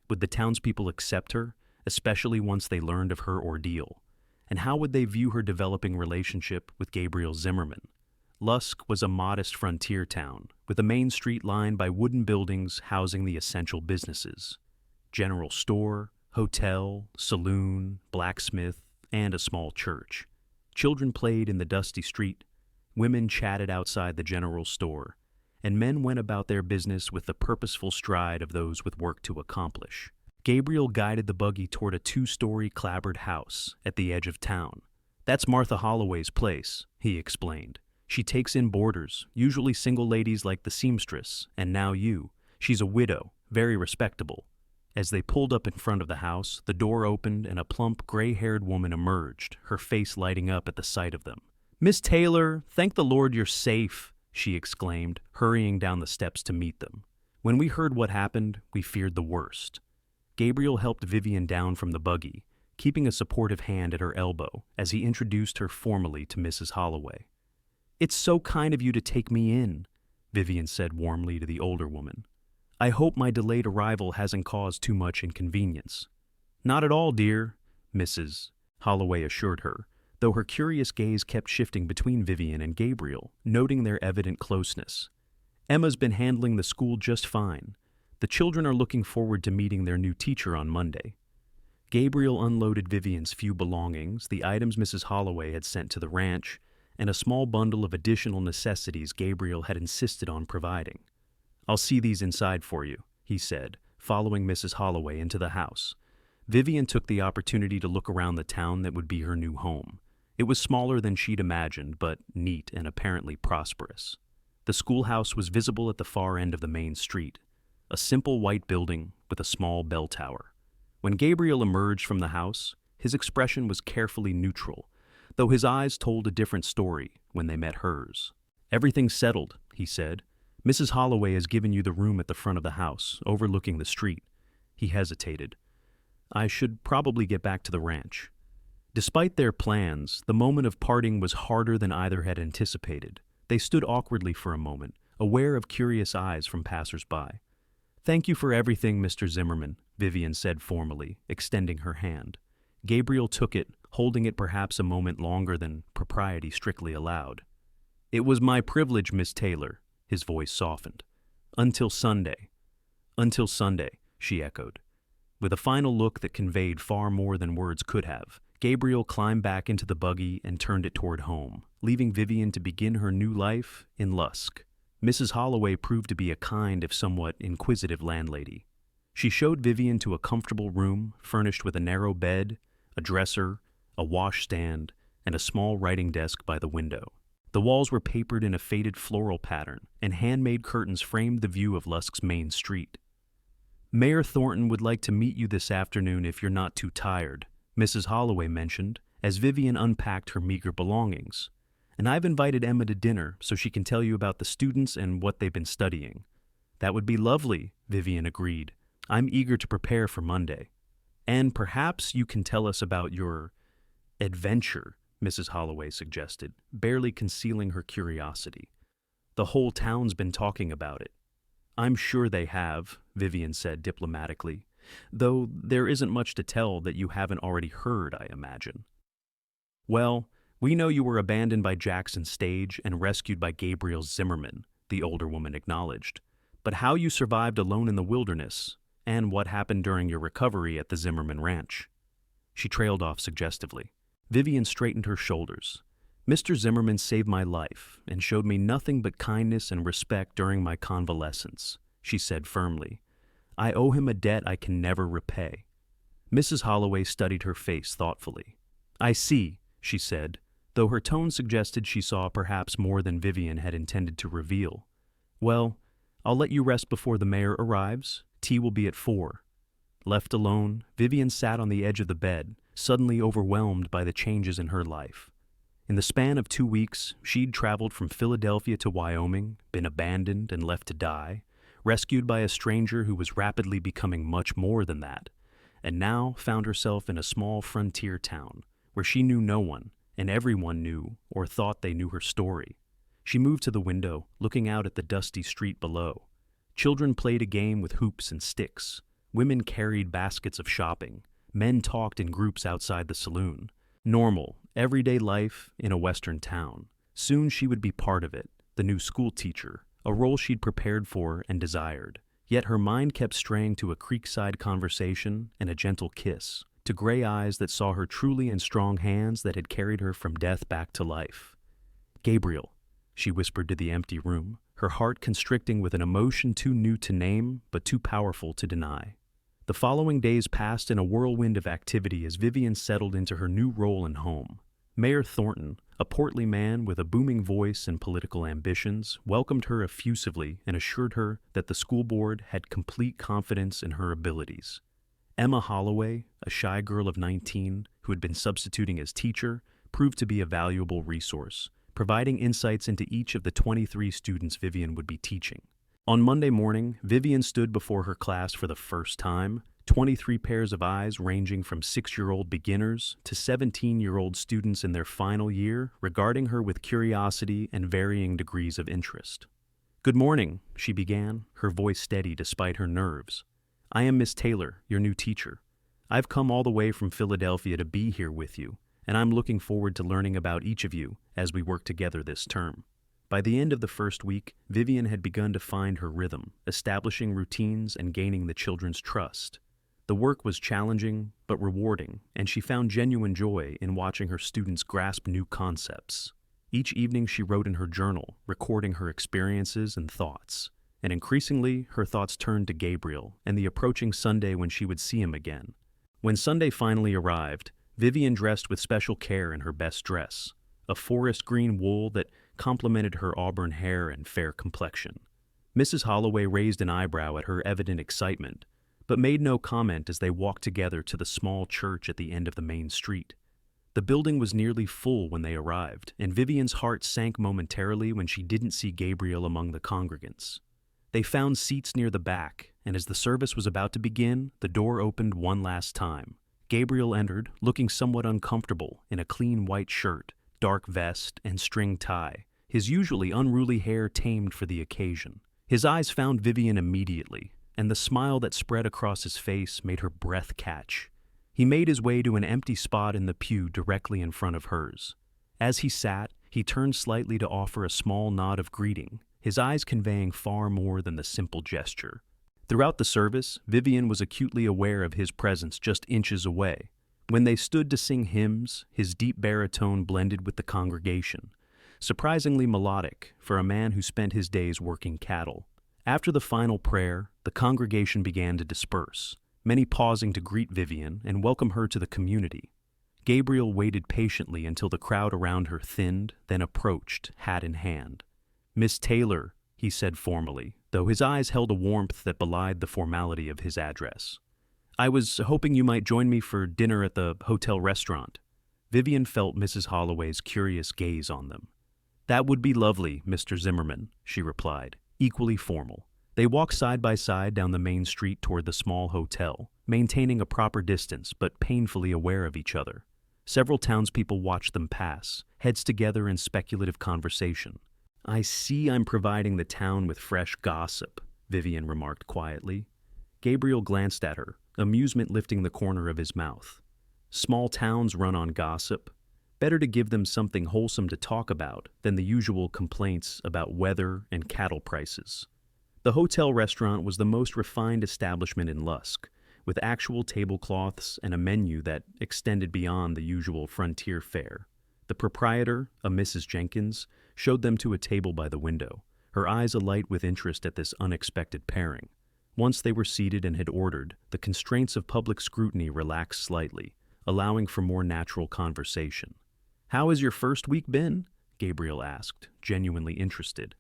Would the townspeople accept her, especially once they learned of her ordeal? And how would they view her developing relationship with Gabriel Zimmerman? Lusk was a modest frontier town, with a main street lined by wooden buildings housing the essential businesses: general store, hotel, saloon, blacksmith, and a small church. Children played in the dusty street, women chatted outside the general store, and men went about their business with the purposeful stride of those with work to accomplish. Gabriel guided the buggy toward a two-story clapboard house at the edge of town. "That's Martha Holloway's place," he explained. "She takes in boarders, usually single ladies like the seamstress, and now you. She's a widow, very respectable." As they pulled up in front of the house, the door opened and a plump, gray-haired woman emerged, her face lighting up at the sight of them. "Miss Taylor, thank the Lord you're safe," she exclaimed, hurrying down the steps to meet them. "When we heard what happened, we feared the worst." Gabriel helped Vivian down from the buggy, keeping a supportive hand at her elbow as he introduced her formally to Mrs. Holloway. "It's so kind of you to take me in," Vivian said warmly to the older woman. "I hope my delayed arrival hasn't caused too much inconvenience." "Not at all, dear," Mrs. Holloway assured her, though her curious gaze kept shifting between Vivian and Gabriel, noting their evident closeness. "Emma's been handling the school just fine. The children are looking forward to meeting their new teacher on Monday." Gabriel unloaded Vivian's few belongings, the items Mrs. Holloway had sent to the ranch, and a small bundle of additional necessities Gabriel had insisted on providing. "I'll see these inside for you," he said, following Mrs. Holloway into the house. Vivian took the opportunity to look around the town that would be her new home. It was smaller than she'd imagined, but neat and apparently prosperous. The schoolhouse was visible at the far end of the main street, a simple white building with a small bell tower. When Gabriel emerged from the house, his expression was carefully neutral, though his eyes told a different story when they met hers. "Everything's settled," he said. "Mrs. Holloway has given you the room at the front of the house, overlooking the street." He hesitated. "I should probably get back to the ranch." Despite their plans, the moment of parting was harder than either had anticipated. They stood awkwardly for a moment, aware of curious eyes from passers-by. "Thank you for everything, Mr. Zimmerman," Vivian said formally, extending her hand. Gabriel took it, holding it perhaps a moment longer than propriety strictly allowed. "It was my privilege, Miss Taylor," his voice softened. "Until Sunday." "Until Sunday," she echoed. With a final look that conveyed far more than words could have, Gabriel climbed back into the buggy and turned it toward home, leaving Vivian to begin her new life in Lusk. Mrs. Holloway proved to be a kind if somewhat inquisitive landlady. She showed Vivian to a comfortable room furnished with a narrow bed, a dresser, a washstand, and a small writing desk by the window. The walls were papered in a faded floral pattern, and handmade curtains framed the view of Lusk's main street. "Mayor Thornton would like to meet you this afternoon if you're not too tired," Mrs. Holloway mentioned, as Vivian unpacked her meager belongings. "And I've invited Emma to dinner so she can tell you about the students and what they've been studying." "That would be lovely," Vivian agreed. "I'm eager to prepare for Monday." "And perhaps you can tell us about your adventure," Mrs. Holloway suggested, barely concealing her curiosity. "The whole town's been talking about it." "I'm sure they have," Vivian said diplomatically, "though there isn't much to tell that you haven't already heard, I imagine." "Well, we know you were abandoned by Jackson Stage and rescued by Gabriel Zimmerman," the older woman acknowledged. "But how you survived alone in the wilderness, and what happened during your recovery at the Zimmerman Ranch." She trailed off suggestively. Vivian straightened her shoulders. "Mr. Zimmerman saved my life and showed me nothing but kindness and respect during my convalescence," she said firmly. "I owe him a debt I can never repay." Mrs. Holloway studied her face thoughtfully. "I see," she said, though her tone suggested she saw perhaps more than Vivian had intended to reveal. "Well, I'll let you rest before the mayor arrives. Tea will be at 4. Left alone, Vivian sat on the edge of the bed, suddenly overwhelmed by the changes in her life. In the span of 2 weeks, she'd traveled from Philadelphia to Wyoming, been abandoned and left to die, rescued by a stranger who was rapidly becoming much more than that, and now found herself in a small frontier town where she knew no one, and everyone knew or thought they knew her story. She moved to the window, looking out at the dusty street below. Children played a game with hoops and sticks. Women carried baskets of shopping. Men talked in groups outside the saloon. Normal, everyday life in a western town. Soon she would be part of it, the new school teacher, a role she'd prepared for and desired. Yet her mind kept straying to a creekside conversation and a gentle kiss, to gray eyes that saw her truly and strong hands that had carried her from death back to life. "Gabriel," she whispered to the empty room, her heart constricting with an emotion too new to name but too powerful to deny. The following days passed in a whirlwind of activity as Vivian settled into her new role and home. Mayor Thornton, a portly man with a booming voice and political ambitions, welcomed her effusively and assured her that the school board had complete confidence in her abilities. Emma Holloway, a shy girl of 19 who had been substituting as teacher, proved to be a valuable resource, providing insights into each of the 23 students Vivian would be teaching. On Monday morning, Vivian stood before her class for the first time, 23 pairs of eyes ranging from 6-year-old beginners to 17-year-old students in their final year, regarding her with curiosity and varying degrees of interest. "Good morning," she began, her voice steady despite her nerves. "I am Miss Taylor, your new teacher. I've come all the way from Philadelphia to be here with you, and I'm looking forward to learning about each of you as we work together this term." By the end of the first week, Vivian had begun to find her rhythm, establishing routines and gaining the children's trust. The work was challenging but rewarding, and she found genuine joy in watching her students grasp new concepts. Each evening she wrote in her journal, recording her experiences and thoughts. And increasingly, her thoughts turned to Gabriel and the approaching Sunday when she would see him again. When Sunday finally arrived, Vivian dressed with special care in her best dress, a forest green wool that complemented her auburn hair and fair complexion. Mrs. Holloway raised an eyebrow at her evident excitement, but made no comment as they walked together to the small church at the end of the main street. The building was nearly full when they arrived, and Vivian's heart sank momentarily when she didn't see Gabriel among the congregants. They found seats near the back, and as the service was about to begin, the door opened one last time. Gabriel entered, looking somewhat uncomfortable, in a clean white shirt, dark vest, and string tie, his usually unruly hair tamed for the occasion. His eyes found Vivian immediately, and the smile that spread across his face made her breath catch. He made his way to an empty spot in the pew directly in front of hers. As he sat, he turned slightly to offer a small nod of greeting, his eyes conveying far more than the simple gesture. Throughout the service, Vivian was acutely aware of his presence just inches away. When they stood to sing hymns, his deep baritone blended with the congregation, surprisingly melodic for a man who spent his days working cattle. After the final prayer, the congregation began to disperse, many pausing to greet Vivian and welcome her to the community. Gabriel waited patiently until the crowd around her thinned, then approached, hat in hand. "Miss Taylor," he said formally, though his eyes held a warmth that belied the formality of his address. "I was hoping you might join me for dinner at the hotel restaurant." Vivian felt Mrs. Holloway's curious gaze on them. "That would be lovely, Mr. Zimmerman," she replied, equally formal. They walked side by side down the main street toward the small hotel, maintaining a proper distance but painfully aware of each other. Several townspeople watched them pass, heads together in speculative conversation. "I see I'm providing the town with fresh gossip," Vivian remarked quietly. Gabriel glanced at her, amusement lifting the corner of his mouth. Small towns run on gossip. Better to give them something wholesome to talk about than the usual complaints about weather and cattle prices. The hotel restaurant was the most refined establishment in Lusk, with actual tablecloths and a menu that extended beyond the usual frontier fare. The proprietor, a Mrs. Jenkins, showed them to a table by the window, her eyes alight with interest at this unexpected pairing. Once they were seated and had ordered, the constraints of public scrutiny relaxed slightly, allowing for more natural conversation. "How has your first week been?" Gabriel asked, genuinely interested.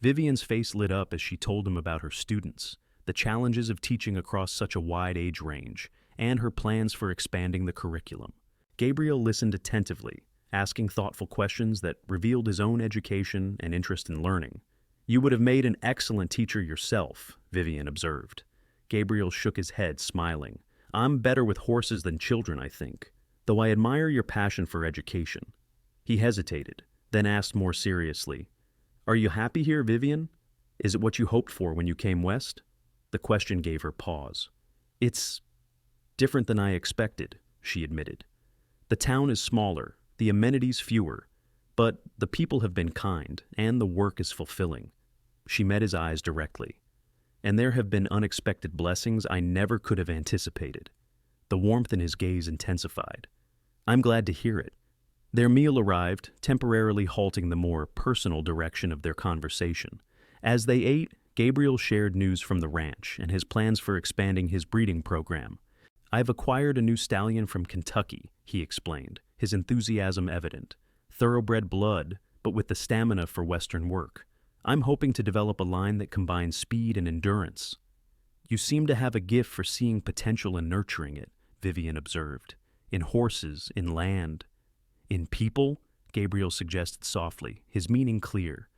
Vivian's face lit up as she told him about her students, the challenges of teaching across such a wide age range, and her plans for expanding the curriculum. Gabriel listened attentively, asking thoughtful questions that revealed his own education and interest in learning. "You would have made an excellent teacher yourself," Vivian observed. Gabriel shook his head, smiling. "I'm better with horses than children, I think, though I admire your passion for education." He hesitated, then asked more seriously, "Are you happy here, Vivian? Is it what you hoped for when you came west?" The question gave her pause. "It's different than I expected," she admitted. "The town is smaller, the amenities fewer, But the people have been kind, and the work is fulfilling. She met his eyes directly. And there have been unexpected blessings I never could have anticipated. The warmth in his gaze intensified. I'm glad to hear it. Their meal arrived, temporarily halting the more personal direction of their conversation. As they ate, Gabriel shared news from the ranch and his plans for expanding his breeding program. I've acquired a new stallion from Kentucky, he explained, his enthusiasm evident. Thoroughbred blood, but with the stamina for Western work. I'm hoping to develop a line that combines speed and endurance. You seem to have a gift for seeing potential and nurturing it, Vivian observed. In horses, in land. In people? Gabriel suggested softly, his meaning clear.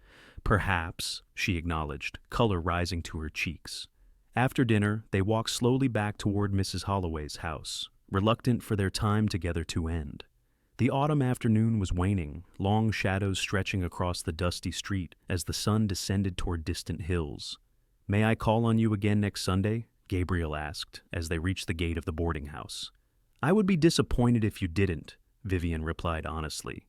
Perhaps, she acknowledged, color rising to her cheeks. After dinner, they walked slowly back toward Mrs. Holloway's house, reluctant for their time together to end. The autumn afternoon was waning, long shadows stretching across the dusty street as the sun descended toward distant hills. May I call on you again next Sunday? Gabriel asked as they reached the gate of the boarding house. I would be disappointed if you didn't, Vivian replied honestly.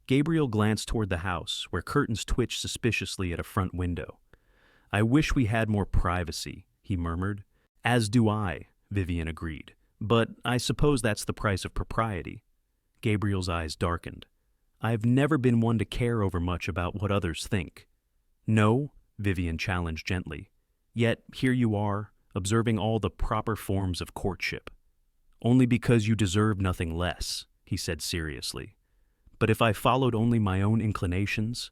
Gabriel glanced toward the house, where curtains twitched suspiciously at a front window. I wish we had more privacy, he murmured. As do I, Vivian agreed. But I suppose that's the price of propriety. Gabriel's eyes darkened. I've never been one to care over much about what others think. No, Vivian challenged gently. Yet here you are, observing all the proper forms of courtship. Only because you deserve nothing less, he said seriously. But if I followed only my own inclinations?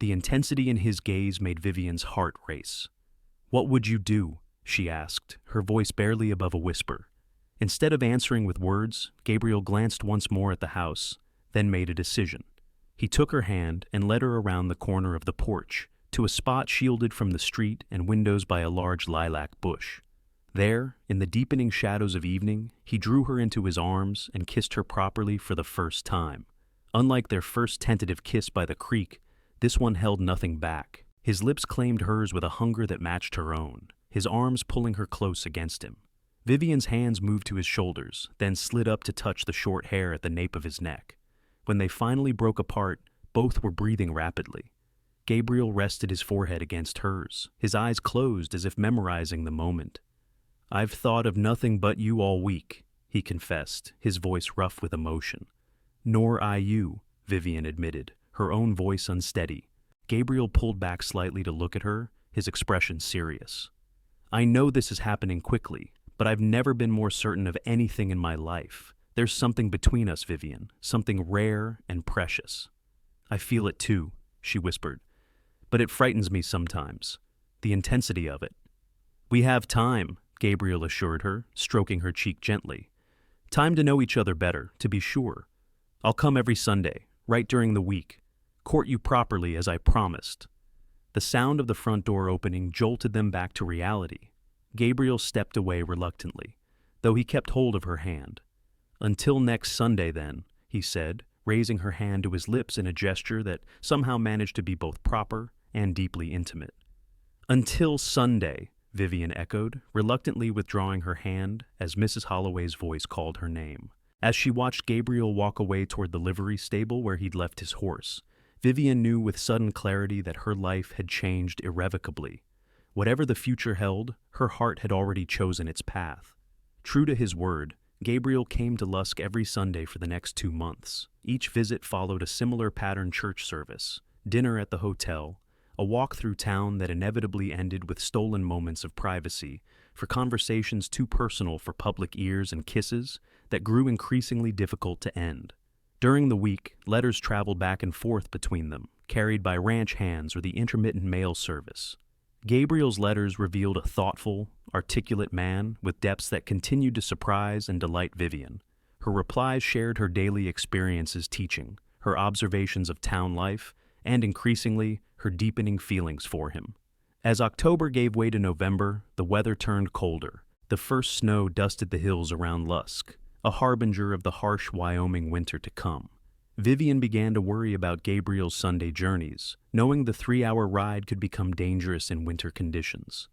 The intensity in his gaze made Vivian's heart race. What would you do? She asked, her voice barely above a whisper. Instead of answering with words, Gabriel glanced once more at the house, then made a decision. He took her hand and led her around the corner of the porch, to a spot shielded from the street and windows by a large lilac bush. There, in the deepening shadows of evening, he drew her into his arms and kissed her properly for the first time. Unlike their first tentative kiss by the creek, this one held nothing back. His lips claimed hers with a hunger that matched her own, his arms pulling her close against him. Vivian's hands moved to his shoulders, then slid up to touch the short hair at the nape of his neck. When they finally broke apart, both were breathing rapidly. Gabriel rested his forehead against hers, his eyes closed as if memorizing the moment. I've thought of nothing but you all week, he confessed, his voice rough with emotion. Nor I you, Vivian admitted, her own voice unsteady. Gabriel pulled back slightly to look at her, his expression serious. I know this is happening quickly, but I've never been more certain of anything in my life. There's something between us, Vivian, something rare and precious. I feel it too, she whispered, but it frightens me sometimes, the intensity of it. We have time, Gabriel assured her, stroking her cheek gently. Time to know each other better, to be sure. I'll come every Sunday, right during the week, court you properly as I promised. The sound of the front door opening jolted them back to reality. Gabriel stepped away reluctantly, though he kept hold of her hand. Until next Sunday, then, he said, raising her hand to his lips in a gesture that somehow managed to be both proper and deeply intimate. Until Sunday, Vivian echoed, reluctantly withdrawing her hand as Mrs. Holloway's voice called her name. As she watched Gabriel walk away toward the livery stable where he'd left his horse, Vivian knew with sudden clarity that her life had changed irrevocably. Whatever the future held, her heart had already chosen its path. True to his word, Gabriel came to Lusk every Sunday for the next 2 months. Each visit followed a similar pattern church service, dinner at the hotel, a walk through town that inevitably ended with stolen moments of privacy, for conversations too personal for public ears and kisses that grew increasingly difficult to end. During the week, letters traveled back and forth between them, carried by ranch hands or the intermittent mail service. Gabriel's letters revealed a thoughtful, articulate man with depths that continued to surprise and delight Vivian. Her replies shared her daily experiences teaching, her observations of town life, and increasingly, her deepening feelings for him. As October gave way to November, the weather turned colder. The first snow dusted the hills around Lusk, a harbinger of the harsh Wyoming winter to come. Vivian began to worry about Gabriel's Sunday journeys, knowing the 3-hour ride could become dangerous in winter conditions.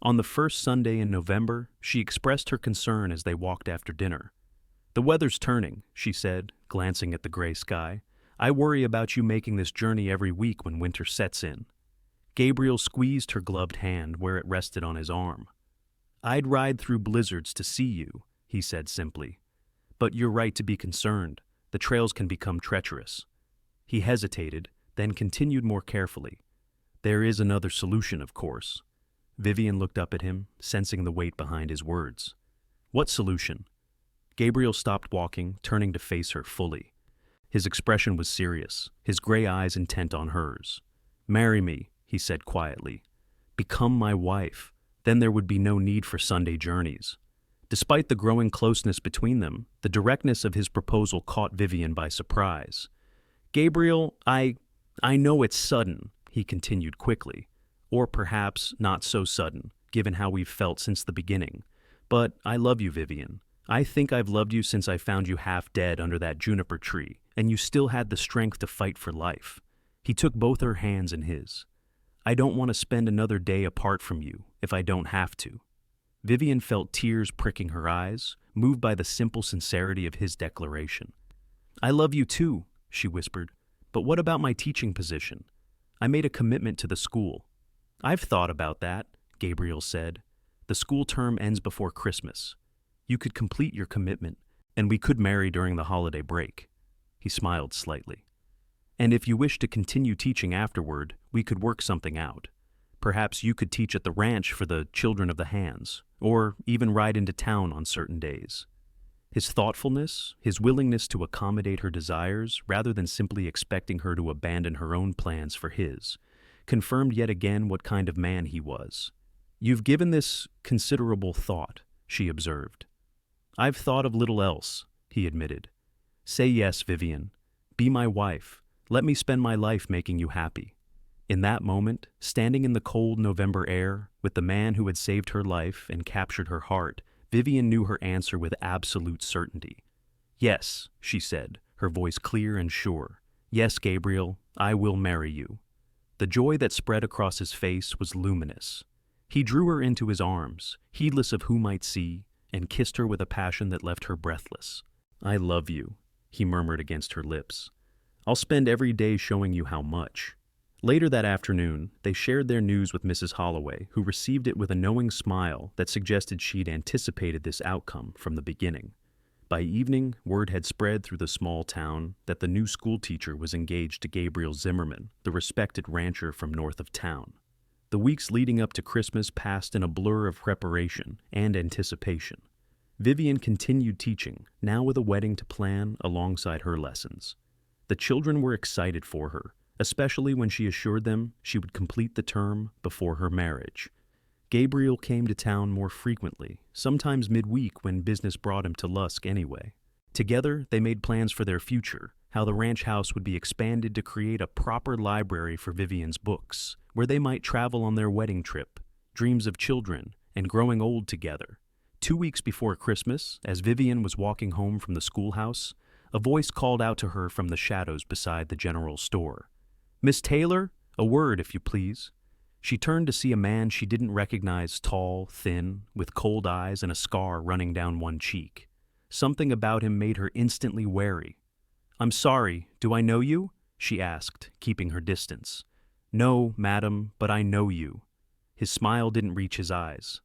On the first Sunday in November, she expressed her concern as they walked after dinner. The weather's turning, she said, glancing at the gray sky. I worry about you making this journey every week when winter sets in." Gabriel squeezed her gloved hand where it rested on his arm. "I'd ride through blizzards to see you," he said simply. "But you're right to be concerned. The trails can become treacherous." He hesitated, then continued more carefully. "There is another solution, of course." Vivian looked up at him, sensing the weight behind his words. "What solution?" Gabriel stopped walking, turning to face her fully. His expression was serious, his gray eyes intent on hers. "Marry me," he said quietly. "Become my wife. Then there would be no need for Sunday journeys." Despite the growing closeness between them, the directness of his proposal caught Vivian by surprise. "Gabriel, I know it's sudden," he continued quickly. "Or perhaps not so sudden, given how we've felt since the beginning. But I love you, Vivian. I think I've loved you since I found you half dead under that juniper tree, and you still had the strength to fight for life." He took both her hands in his. "I don't want to spend another day apart from you, if I don't have to." Vivian felt tears pricking her eyes, moved by the simple sincerity of his declaration. "I love you too," she whispered. "But what about my teaching position? I made a commitment to the school." "I've thought about that," Gabriel said. "The school term ends before Christmas. You could complete your commitment, and we could marry during the holiday break." He smiled slightly. "And if you wish to continue teaching afterward, we could work something out. Perhaps you could teach at the ranch for the children of the hands, or even ride into town on certain days." His thoughtfulness, his willingness to accommodate her desires rather than simply expecting her to abandon her own plans for his, confirmed yet again what kind of man he was. "You've given this considerable thought," she observed. "I've thought of little else," he admitted. "Say yes, Vivian. Be my wife. Let me spend my life making you happy." In that moment, standing in the cold November air, with the man who had saved her life and captured her heart, Vivian knew her answer with absolute certainty. "Yes," she said, her voice clear and sure. "Yes, Gabriel, I will marry you." The joy that spread across his face was luminous. He drew her into his arms, heedless of who might see, and kissed her with a passion that left her breathless. "I love you," he murmured against her lips. "I'll spend every day showing you how much." Later that afternoon, they shared their news with Mrs. Holloway, who received it with a knowing smile that suggested she'd anticipated this outcome from the beginning. By evening, word had spread through the small town that the new schoolteacher was engaged to Gabriel Zimmerman, the respected rancher from north of town. The weeks leading up to Christmas passed in a blur of preparation and anticipation. Vivian continued teaching, now with a wedding to plan alongside her lessons. The children were excited for her, especially when she assured them she would complete the term before her marriage. Gabriel came to town more frequently, sometimes midweek when business brought him to Lusk anyway. Together, they made plans for their future, how the ranch house would be expanded to create a proper library for Vivian's books, where they might travel on their wedding trip, dreams of children, and growing old together. 2 weeks before Christmas, as Vivian was walking home from the schoolhouse, a voice called out to her from the shadows beside the general store. "Miss Taylor, a word, if you please." She turned to see a man she didn't recognize, tall, thin, with cold eyes and a scar running down one cheek. Something about him made her instantly wary. "I'm sorry, do I know you?" she asked, keeping her distance. "No, madam, but I know you." His smile didn't reach his eyes.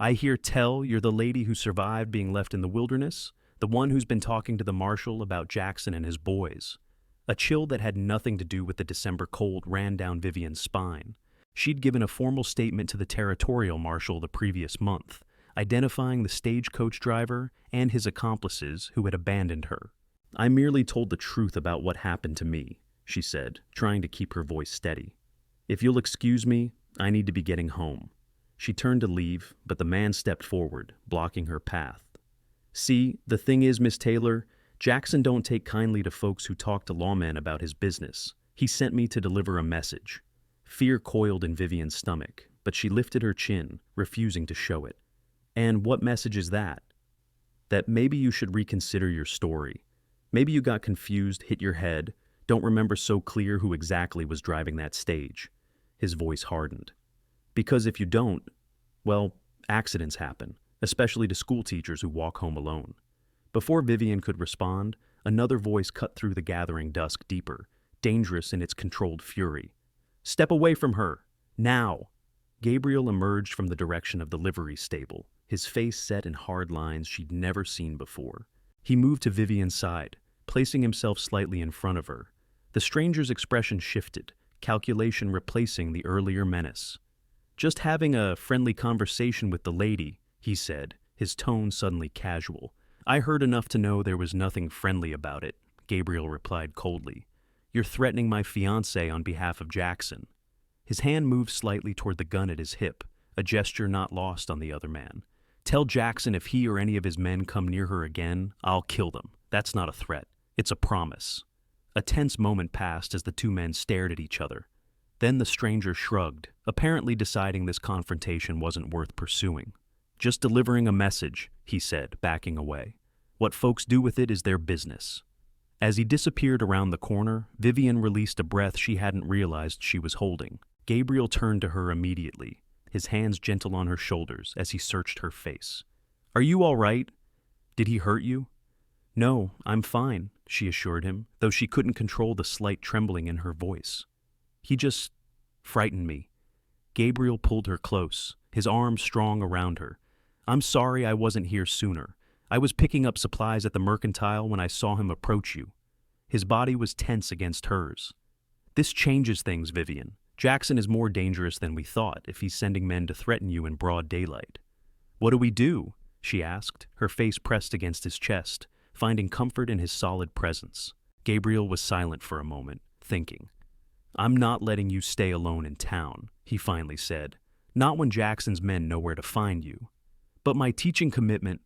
"I hear tell you're the lady who survived being left in the wilderness, the one who's been talking to the marshal about Jackson and his boys." A chill that had nothing to do with the December cold ran down Vivian's spine. She'd given a formal statement to the territorial marshal the previous month, identifying the stagecoach driver and his accomplices who had abandoned her. "I merely told the truth about what happened to me," she said, trying to keep her voice steady. "If you'll excuse me, I need to be getting home." She turned to leave, but the man stepped forward, blocking her path. "See, the thing is, Miss Taylor, Jackson don't take kindly to folks who talk to lawmen about his business. He sent me to deliver a message." Fear coiled in Vivian's stomach, but she lifted her chin, refusing to show it. "And what message is that?" "That maybe you should reconsider your story. Maybe you got confused, hit your head, don't remember so clear who exactly was driving that stage." His voice hardened. "Because if you don't, well, accidents happen, especially to school teachers who walk home alone." Before Vivian could respond, Another voice cut through the gathering dusk deeper, dangerous in its controlled fury. "Step away from her! Now!" Gabriel emerged from the direction of the livery stable, his face set in hard lines she'd never seen before. He moved to Vivian's side, placing himself slightly in front of her. The stranger's expression shifted, calculation replacing the earlier menace. "Just having a friendly conversation with the lady," he said, his tone suddenly casual. "I heard enough to know there was nothing friendly about it," Gabriel replied coldly. "You're threatening my fiancé on behalf of Jackson." His hand moved slightly toward the gun at his hip, a gesture not lost on the other man. "Tell Jackson if he or any of his men come near her again, I'll kill them. That's not a threat. It's a promise." A tense moment passed as the two men stared at each other. Then the stranger shrugged, apparently deciding this confrontation wasn't worth pursuing. "Just delivering a message," he said, backing away. "What folks do with it is their business." As he disappeared around the corner, Vivian released a breath she hadn't realized she was holding. Gabriel turned to her immediately, his hands gentle on her shoulders as he searched her face. "Are you all right? Did he hurt you?" "No, I'm fine," she assured him, though she couldn't control the slight trembling in her voice. "He just frightened me." Gabriel pulled her close, his arms strong around her. "I'm sorry I wasn't here sooner. I was picking up supplies at the mercantile when I saw him approach you." His body was tense against hers. "This changes things, Vivian. Jackson is more dangerous than we thought if he's sending men to threaten you in broad daylight." "What do we do?" she asked, her face pressed against his chest, finding comfort in his solid presence. Gabriel was silent for a moment, thinking. "I'm not letting you stay alone in town," he finally said. "Not when Jackson's men know where to find you. But my teaching commitment,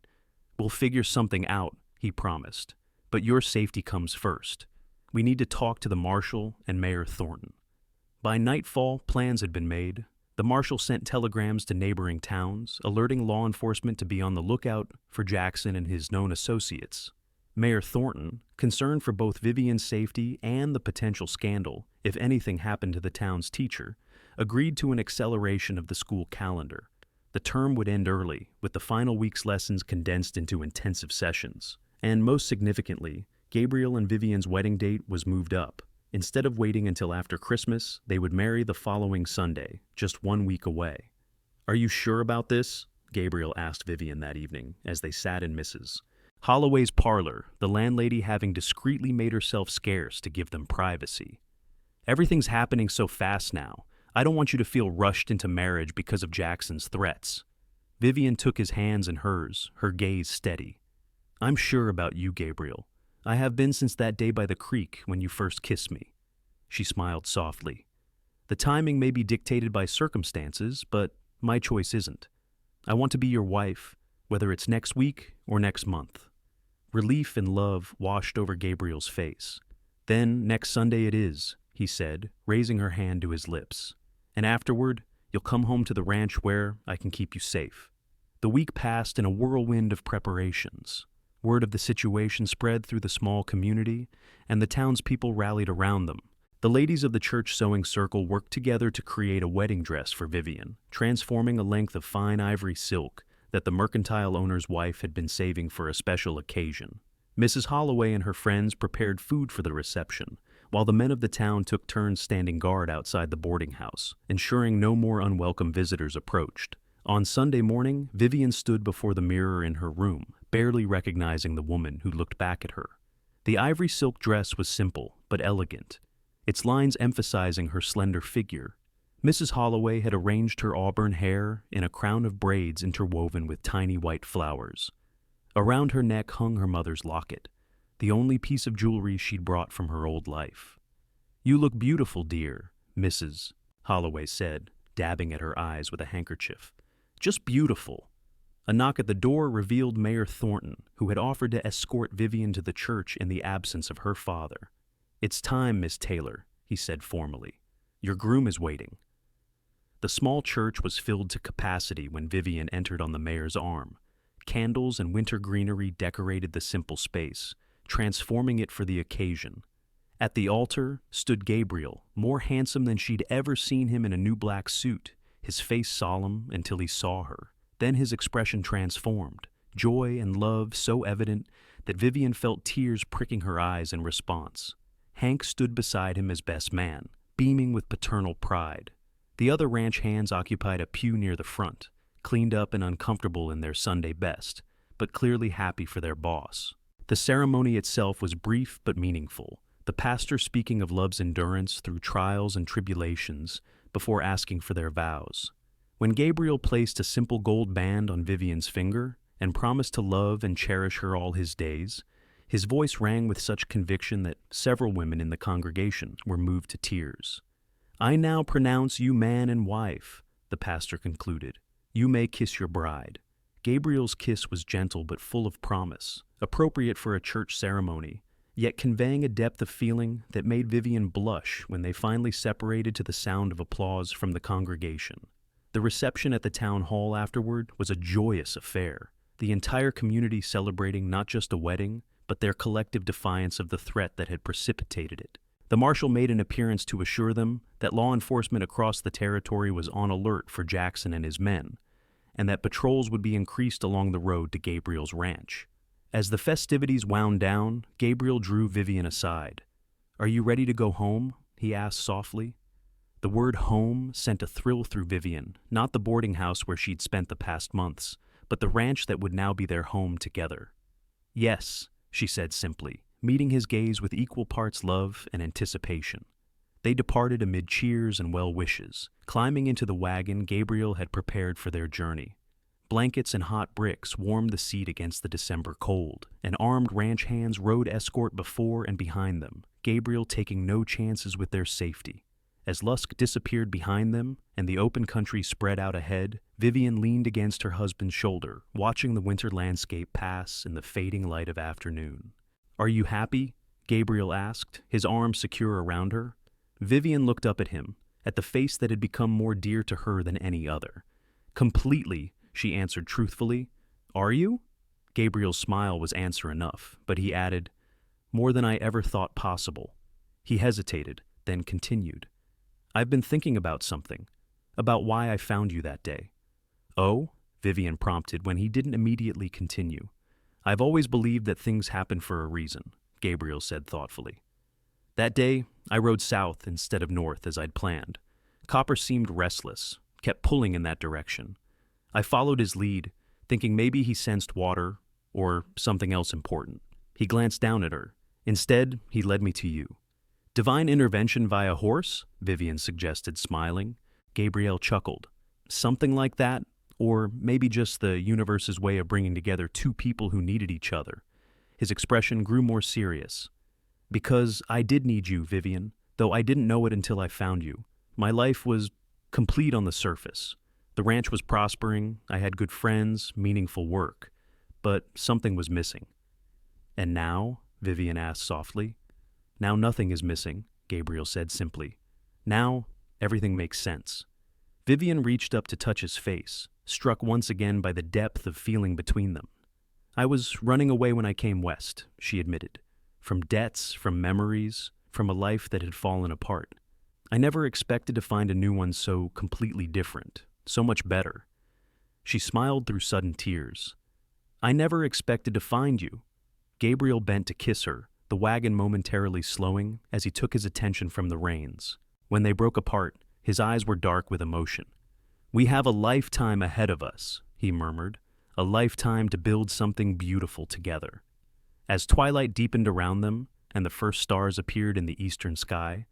we'll figure something out," he promised. "But your safety comes first. We need to talk to the marshal and Mayor Thornton." By nightfall, plans had been made. The marshal sent telegrams to neighboring towns, alerting law enforcement to be on the lookout for Jackson and his known associates. Mayor Thornton, concerned for both Vivian's safety and the potential scandal if anything happened to the town's teacher, agreed to an acceleration of the school calendar. The term would end early, with the final week's lessons condensed into intensive sessions. And most significantly, Gabriel and Vivian's wedding date was moved up. Instead of waiting until after Christmas, they would marry the following Sunday, just 1 week away. "Are you sure about this?" Gabriel asked Vivian that evening, as they sat in Mrs. Holloway's parlor, the landlady having discreetly made herself scarce to give them privacy. "Everything's happening so fast now. I don't want you to feel rushed into marriage because of Jackson's threats." Vivian took his hands in hers, her gaze steady. "I'm sure about you, Gabriel. I have been since that day by the creek when you first kissed me." She smiled softly. "The timing may be dictated by circumstances, but my choice isn't. I want to be your wife, whether it's next week or next month." Relief and love washed over Gabriel's face. "Then next Sunday it is," he said, raising her hand to his lips. "And afterward, you'll come home to the ranch where I can keep you safe." The week passed in a whirlwind of preparations. Word of the situation spread through the small community, and the townspeople rallied around them. The ladies of the church sewing circle worked together to create a wedding dress for Vivian, transforming a length of fine ivory silk that the mercantile owner's wife had been saving for a special occasion. Mrs. Holloway and her friends prepared food for the reception, while the men of the town took turns standing guard outside the boarding house, ensuring no more unwelcome visitors approached. On Sunday morning, Vivian stood before the mirror in her room, barely recognizing the woman who looked back at her. The ivory silk dress was simple but elegant, its lines emphasizing her slender figure. Mrs. Holloway had arranged her auburn hair in a crown of braids interwoven with tiny white flowers. Around her neck hung her mother's locket, the only piece of jewelry she'd brought from her old life. "You look beautiful, dear," Mrs. Holloway said, dabbing at her eyes with a handkerchief. "Just beautiful." A knock at the door revealed Mayor Thornton, who had offered to escort Vivian to the church in the absence of her father. "It's time, Miss Taylor," he said formally. "Your groom is waiting." The small church was filled to capacity when Vivian entered on the mayor's arm. Candles and winter greenery decorated the simple space, transforming it for the occasion. At the altar stood Gabriel, more handsome than she'd ever seen him in a new black suit, his face solemn until he saw her. Then his expression transformed, joy and love so evident that Vivian felt tears pricking her eyes in response. Hank stood beside him as best man, beaming with paternal pride. The other ranch hands occupied a pew near the front, cleaned up and uncomfortable in their Sunday best, but clearly happy for their boss. The ceremony itself was brief but meaningful, the pastor speaking of love's endurance through trials and tribulations before asking for their vows. When Gabriel placed a simple gold band on Vivian's finger and promised to love and cherish her all his days, his voice rang with such conviction that several women in the congregation were moved to tears. "I now pronounce you man and wife," the pastor concluded. "You may kiss your bride." Gabriel's kiss was gentle but full of promise, appropriate for a church ceremony, yet conveying a depth of feeling that made Vivian blush when they finally separated to the sound of applause from the congregation. The reception at the town hall afterward was a joyous affair, the entire community celebrating not just a wedding, but their collective defiance of the threat that had precipitated it. The marshal made an appearance to assure them that law enforcement across the territory was on alert for Jackson and his men, and that patrols would be increased along the road to Gabriel's ranch. As the festivities wound down, Gabriel drew Vivian aside. "Are you ready to go home?" he asked softly. The word home sent a thrill through Vivian, not the boarding house where she'd spent the past months, but the ranch that would now be their home together. "Yes," she said simply, meeting his gaze with equal parts love and anticipation. They departed amid cheers and well wishes, climbing into the wagon Gabriel had prepared for their journey. Blankets and hot bricks warmed the seat against the December cold, and armed ranch hands rode escort before and behind them, Gabriel taking no chances with their safety. As Lusk disappeared behind them and the open country spread out ahead, Vivian leaned against her husband's shoulder, watching the winter landscape pass in the fading light of afternoon. "Are you happy?" Gabriel asked, his arms secure around her. Vivian looked up at him, at the face that had become more dear to her than any other. "Completely," she answered truthfully. "Are you?" Gabriel's smile was answer enough, but he added, "More than I ever thought possible." He hesitated, then continued. "I've been thinking about something, about why I found you that day." "Oh?" Vivian prompted when he didn't immediately continue. "I've always believed that things happen for a reason," Gabriel said thoughtfully. "That day, I rode south instead of north as I'd planned. Copper seemed restless, kept pulling in that direction. I followed his lead, thinking maybe he sensed water or something else important. He glanced down at her. Instead, he led me to you." "Divine intervention via horse?" Vivian suggested, smiling. Gabriel chuckled. "Something like that, or maybe just the universe's way of bringing together two people who needed each other." His expression grew more serious. "Because I did need you, Vivian, though I didn't know it until I found you. My life was complete on the surface. The ranch was prospering, I had good friends, meaningful work, but something was missing." "And now?" Vivian asked softly. "Now nothing is missing," Gabriel said simply. "Now everything makes sense." Vivian reached up to touch his face, struck once again by the depth of feeling between them. "I was running away when I came west," she admitted. "From debts, from memories, from a life that had fallen apart. I never expected to find a new one so completely different, so much better." She smiled through sudden tears. "I never expected to find you." Gabriel bent to kiss her, the wagon momentarily slowing as he took his attention from the reins. When they broke apart, his eyes were dark with emotion. "We have a lifetime ahead of us," he murmured, "a lifetime to build something beautiful together." As twilight deepened around them and the first stars appeared in the eastern sky,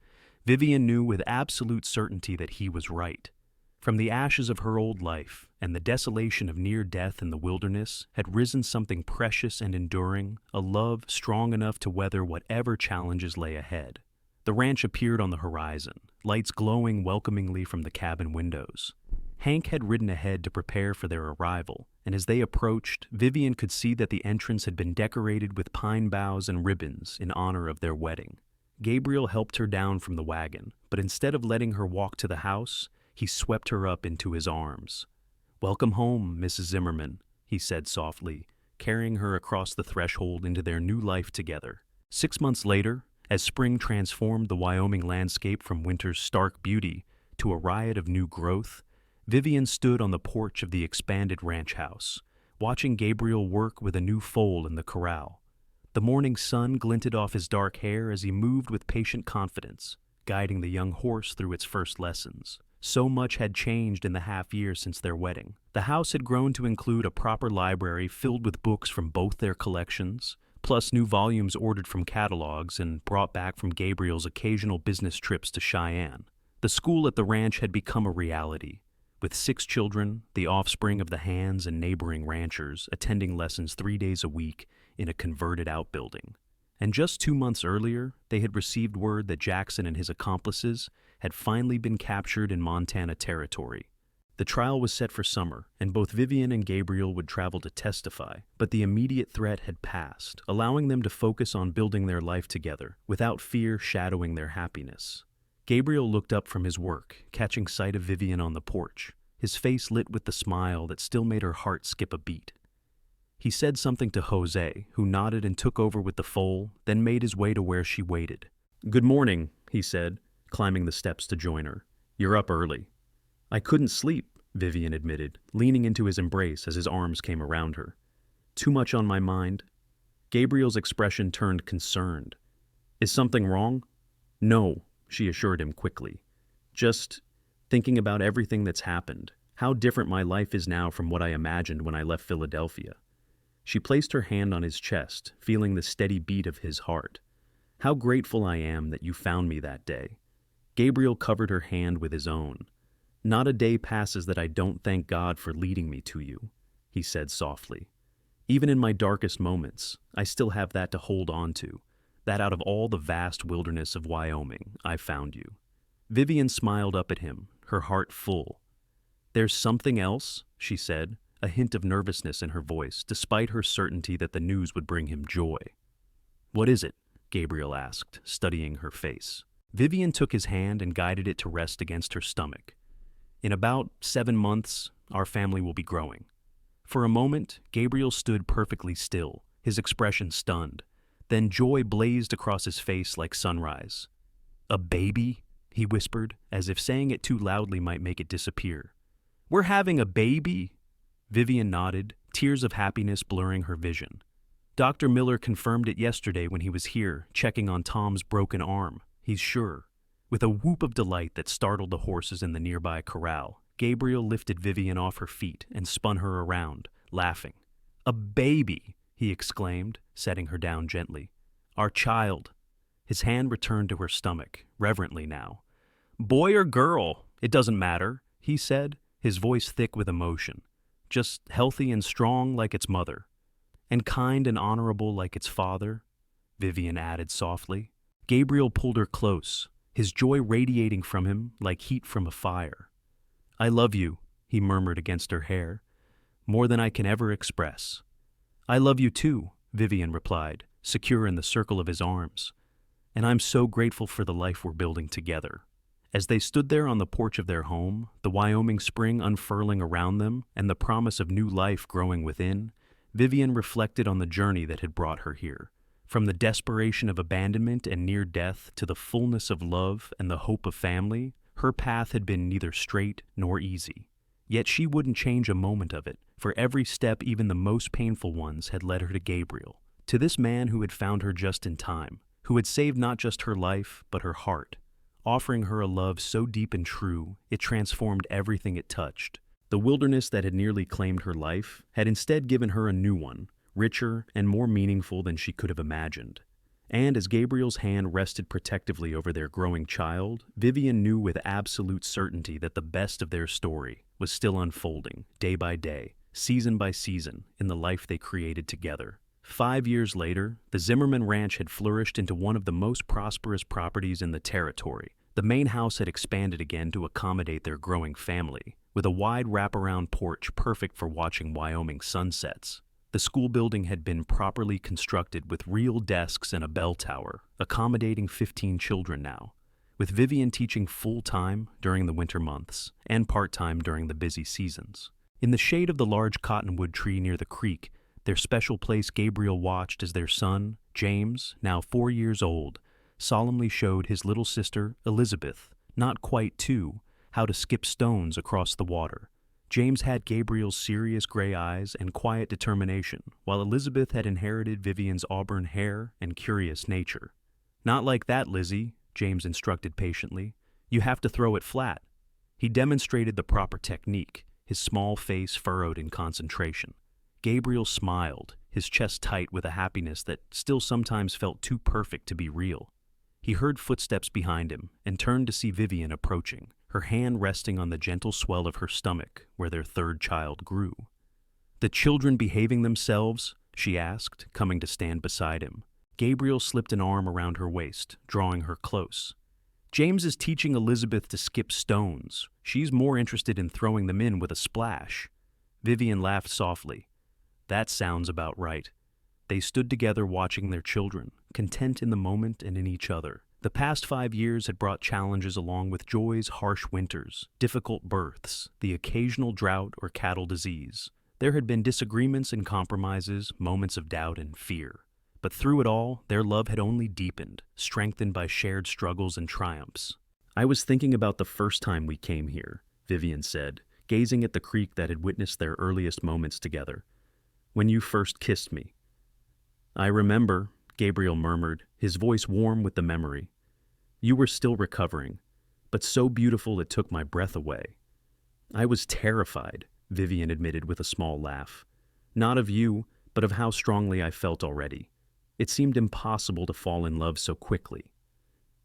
Vivian knew with absolute certainty that he was right. From the ashes of her old life and the desolation of near death in the wilderness had risen something precious and enduring, a love strong enough to weather whatever challenges lay ahead. The ranch appeared on the horizon, lights glowing welcomingly from the cabin windows. Hank had ridden ahead to prepare for their arrival, and as they approached, Vivian could see that the entrance had been decorated with pine boughs and ribbons in honor of their wedding. Gabriel helped her down from the wagon, but instead of letting her walk to the house, he swept her up into his arms. "Welcome home, Mrs. Zimmerman," he said softly, carrying her across the threshold into their new life together. 6 months later, as spring transformed the Wyoming landscape from winter's stark beauty to a riot of new growth, Vivian stood on the porch of the expanded ranch house, watching Gabriel work with a new foal in the corral. The morning sun glinted off his dark hair as he moved with patient confidence, guiding the young horse through its first lessons. So much had changed in the half-year since their wedding. The house had grown to include a proper library filled with books from both their collections, plus new volumes ordered from catalogs and brought back from Gabriel's occasional business trips to Cheyenne. The school at the ranch had become a reality, with 6 children, the offspring of the hands and neighboring ranchers, attending lessons 3 days a week in a converted outbuilding. And just 2 months earlier, they had received word that Jackson and his accomplices had finally been captured in Montana territory. The trial was set for summer, and both Vivian and Gabriel would travel to testify, but the immediate threat had passed, allowing them to focus on building their life together, without fear shadowing their happiness. Gabriel looked up from his work, catching sight of Vivian on the porch, his face lit with the smile that still made her heart skip a beat. He said something to Jose, who nodded and took over with the foal, then made his way to where she waited. "Good morning," he said, climbing the steps to join her. "You're up early." "I couldn't sleep," Vivian admitted, leaning into his embrace as his arms came around her. "Too much on my mind." Gabriel's expression turned concerned. "Is something wrong?" "No," she assured him quickly. "Just thinking about everything that's happened, how different my life is now from what I imagined when I left Philadelphia." She placed her hand on his chest, feeling the steady beat of his heart. "How grateful I am that you found me that day." Gabriel covered her hand with his own. "Not a day passes that I don't thank God for leading me to you," he said softly. "Even in my darkest moments, I still have that to hold on to, that out of all the vast wilderness of Wyoming, I found you." Vivian smiled up at him, her heart full. "There's something else?" she said, a hint of nervousness in her voice, despite her certainty that the news would bring him joy. "What is it?" Gabriel asked, studying her face. Vivian took his hand and guided it to rest against her stomach. "In about 7 months, our family will be growing." For a moment, Gabriel stood perfectly still, his expression stunned. Then joy blazed across his face like sunrise. "A baby?" he whispered, as if saying it too loudly might make it disappear. "We're having a baby?" Vivian nodded, tears of happiness blurring her vision. "Dr. Miller confirmed it yesterday when he was here, checking on Tom's broken arm. He's sure." With a whoop of delight that startled the horses in the nearby corral, Gabriel lifted Vivian off her feet and spun her around, laughing. "A baby!" he exclaimed, setting her down gently. "Our child." His hand returned to her stomach, reverently now. "Boy or girl, it doesn't matter," he said, his voice thick with emotion. "Just healthy and strong like its mother." "And kind and honorable like its father," Vivian added softly. Gabriel pulled her close, his joy radiating from him like heat from a fire. "I love you," he murmured against her hair, "more than I can ever express." "I love you too," Vivian replied, secure in the circle of his arms. "And I'm so grateful for the life we're building together." As they stood there on the porch of their home, the Wyoming spring unfurling around them and the promise of new life growing within, Vivian reflected on the journey that had brought her here. From the desperation of abandonment and near death to the fullness of love and the hope of family, her path had been neither straight nor easy. Yet she wouldn't change a moment of it, for every step, even the most painful ones, had led her to Gabriel, to this man who had found her just in time, who had saved not just her life, but her heart, offering her a love so deep and true, it transformed everything it touched. The wilderness that had nearly claimed her life had instead given her a new one, richer and more meaningful than she could have imagined. And as Gabriel's hand rested protectively over their growing child, Vivian knew with absolute certainty that the best of their story was still unfolding, day by day, season by season, in the life they created together. 5 years later, the Zimmerman Ranch had flourished into one of the most prosperous properties in the territory. The main house had expanded again to accommodate their growing family, with a wide wraparound porch perfect for watching Wyoming sunsets. The school building had been properly constructed with real desks and a bell tower, accommodating 15 children now, with Vivian teaching full-time during the winter months and part-time during the busy seasons. In the shade of the large cottonwood tree near the creek, their special place, Gabriel watched as their son, James, now 4 years old, solemnly showed his little sister, Elizabeth, not quite 2, how to skip stones across the water, James had Gabriel's serious gray eyes and quiet determination, while Elizabeth had inherited Vivian's auburn hair and curious nature. "Not like that, Lizzie," James instructed patiently. "You have to throw it flat." He demonstrated the proper technique, his small face furrowed in concentration. Gabriel smiled, his chest tight with a happiness that still sometimes felt too perfect to be real. He heard footsteps behind him and turned to see Vivian approaching, her hand resting on the gentle swell of her stomach where their third child grew. "The children behaving themselves?" she asked, coming to stand beside him. Gabriel slipped an arm around her waist, drawing her close. "James is teaching Elizabeth to skip stones. She's more interested in throwing them in with a splash." Vivian laughed softly. "That sounds about right." They stood together watching their children, content in the moment and in each other. The past 5 years had brought challenges along with joys, harsh winters, difficult births, the occasional drought or cattle disease. There had been disagreements and compromises, moments of doubt and fear. But through it all, their love had only deepened, strengthened by shared struggles and triumphs. "I was thinking about the first time we came here," Vivian said, gazing at the creek that had witnessed their earliest moments together. "When you first kissed me." "I remember," Gabriel murmured, his voice warm with the memory. "You were still recovering, but so beautiful it took my breath away." "I was terrified," Vivian admitted with a small laugh. "Not of you, but of how strongly I felt already. It seemed impossible to fall in love so quickly."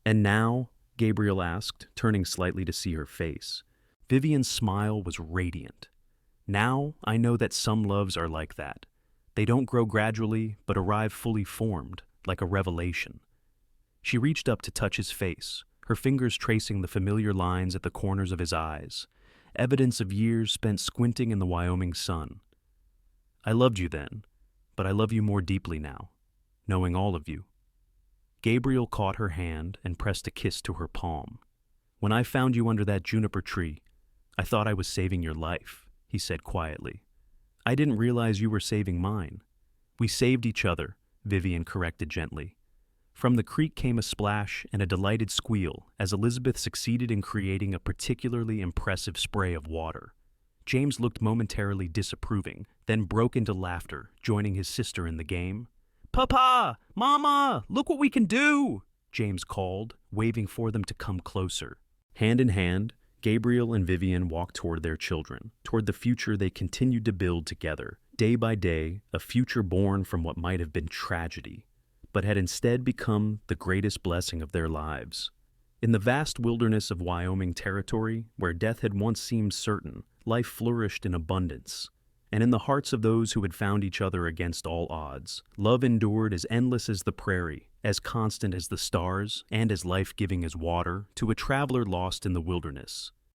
"And now?" Gabriel asked, turning slightly to see her face. Vivian's smile was radiant. "Now I know that some loves are like that. They don't grow gradually, but arrive fully formed, like a revelation." She reached up to touch his face, her fingers tracing the familiar lines at the corners of his eyes, evidence of years spent squinting in the Wyoming sun. "I loved you then, but I love you more deeply now, knowing all of you." Gabriel caught her hand and pressed a kiss to her palm. "When I found you under that juniper tree, I thought I was saving your life," he said quietly. "I didn't realize you were saving mine." "We saved each other," Vivian corrected gently. From the creek came a splash and a delighted squeal as Elizabeth succeeded in creating a particularly impressive spray of water. James looked momentarily disapproving, then broke into laughter, joining his sister in the game. "Papa! Mama! Look what we can do!" James called, waving for them to come closer. Hand in hand, Gabriel and Vivian walked toward their children, toward the future they continued to build together, day by day, a future born from what might have been tragedy, but had instead become the greatest blessing of their lives. In the vast wilderness of Wyoming territory, where death had once seemed certain, life flourished in abundance. And in the hearts of those who had found each other against all odds, love endured as endless as the prairie, as constant as the stars, and as life-giving as water, to a traveler lost in the wilderness.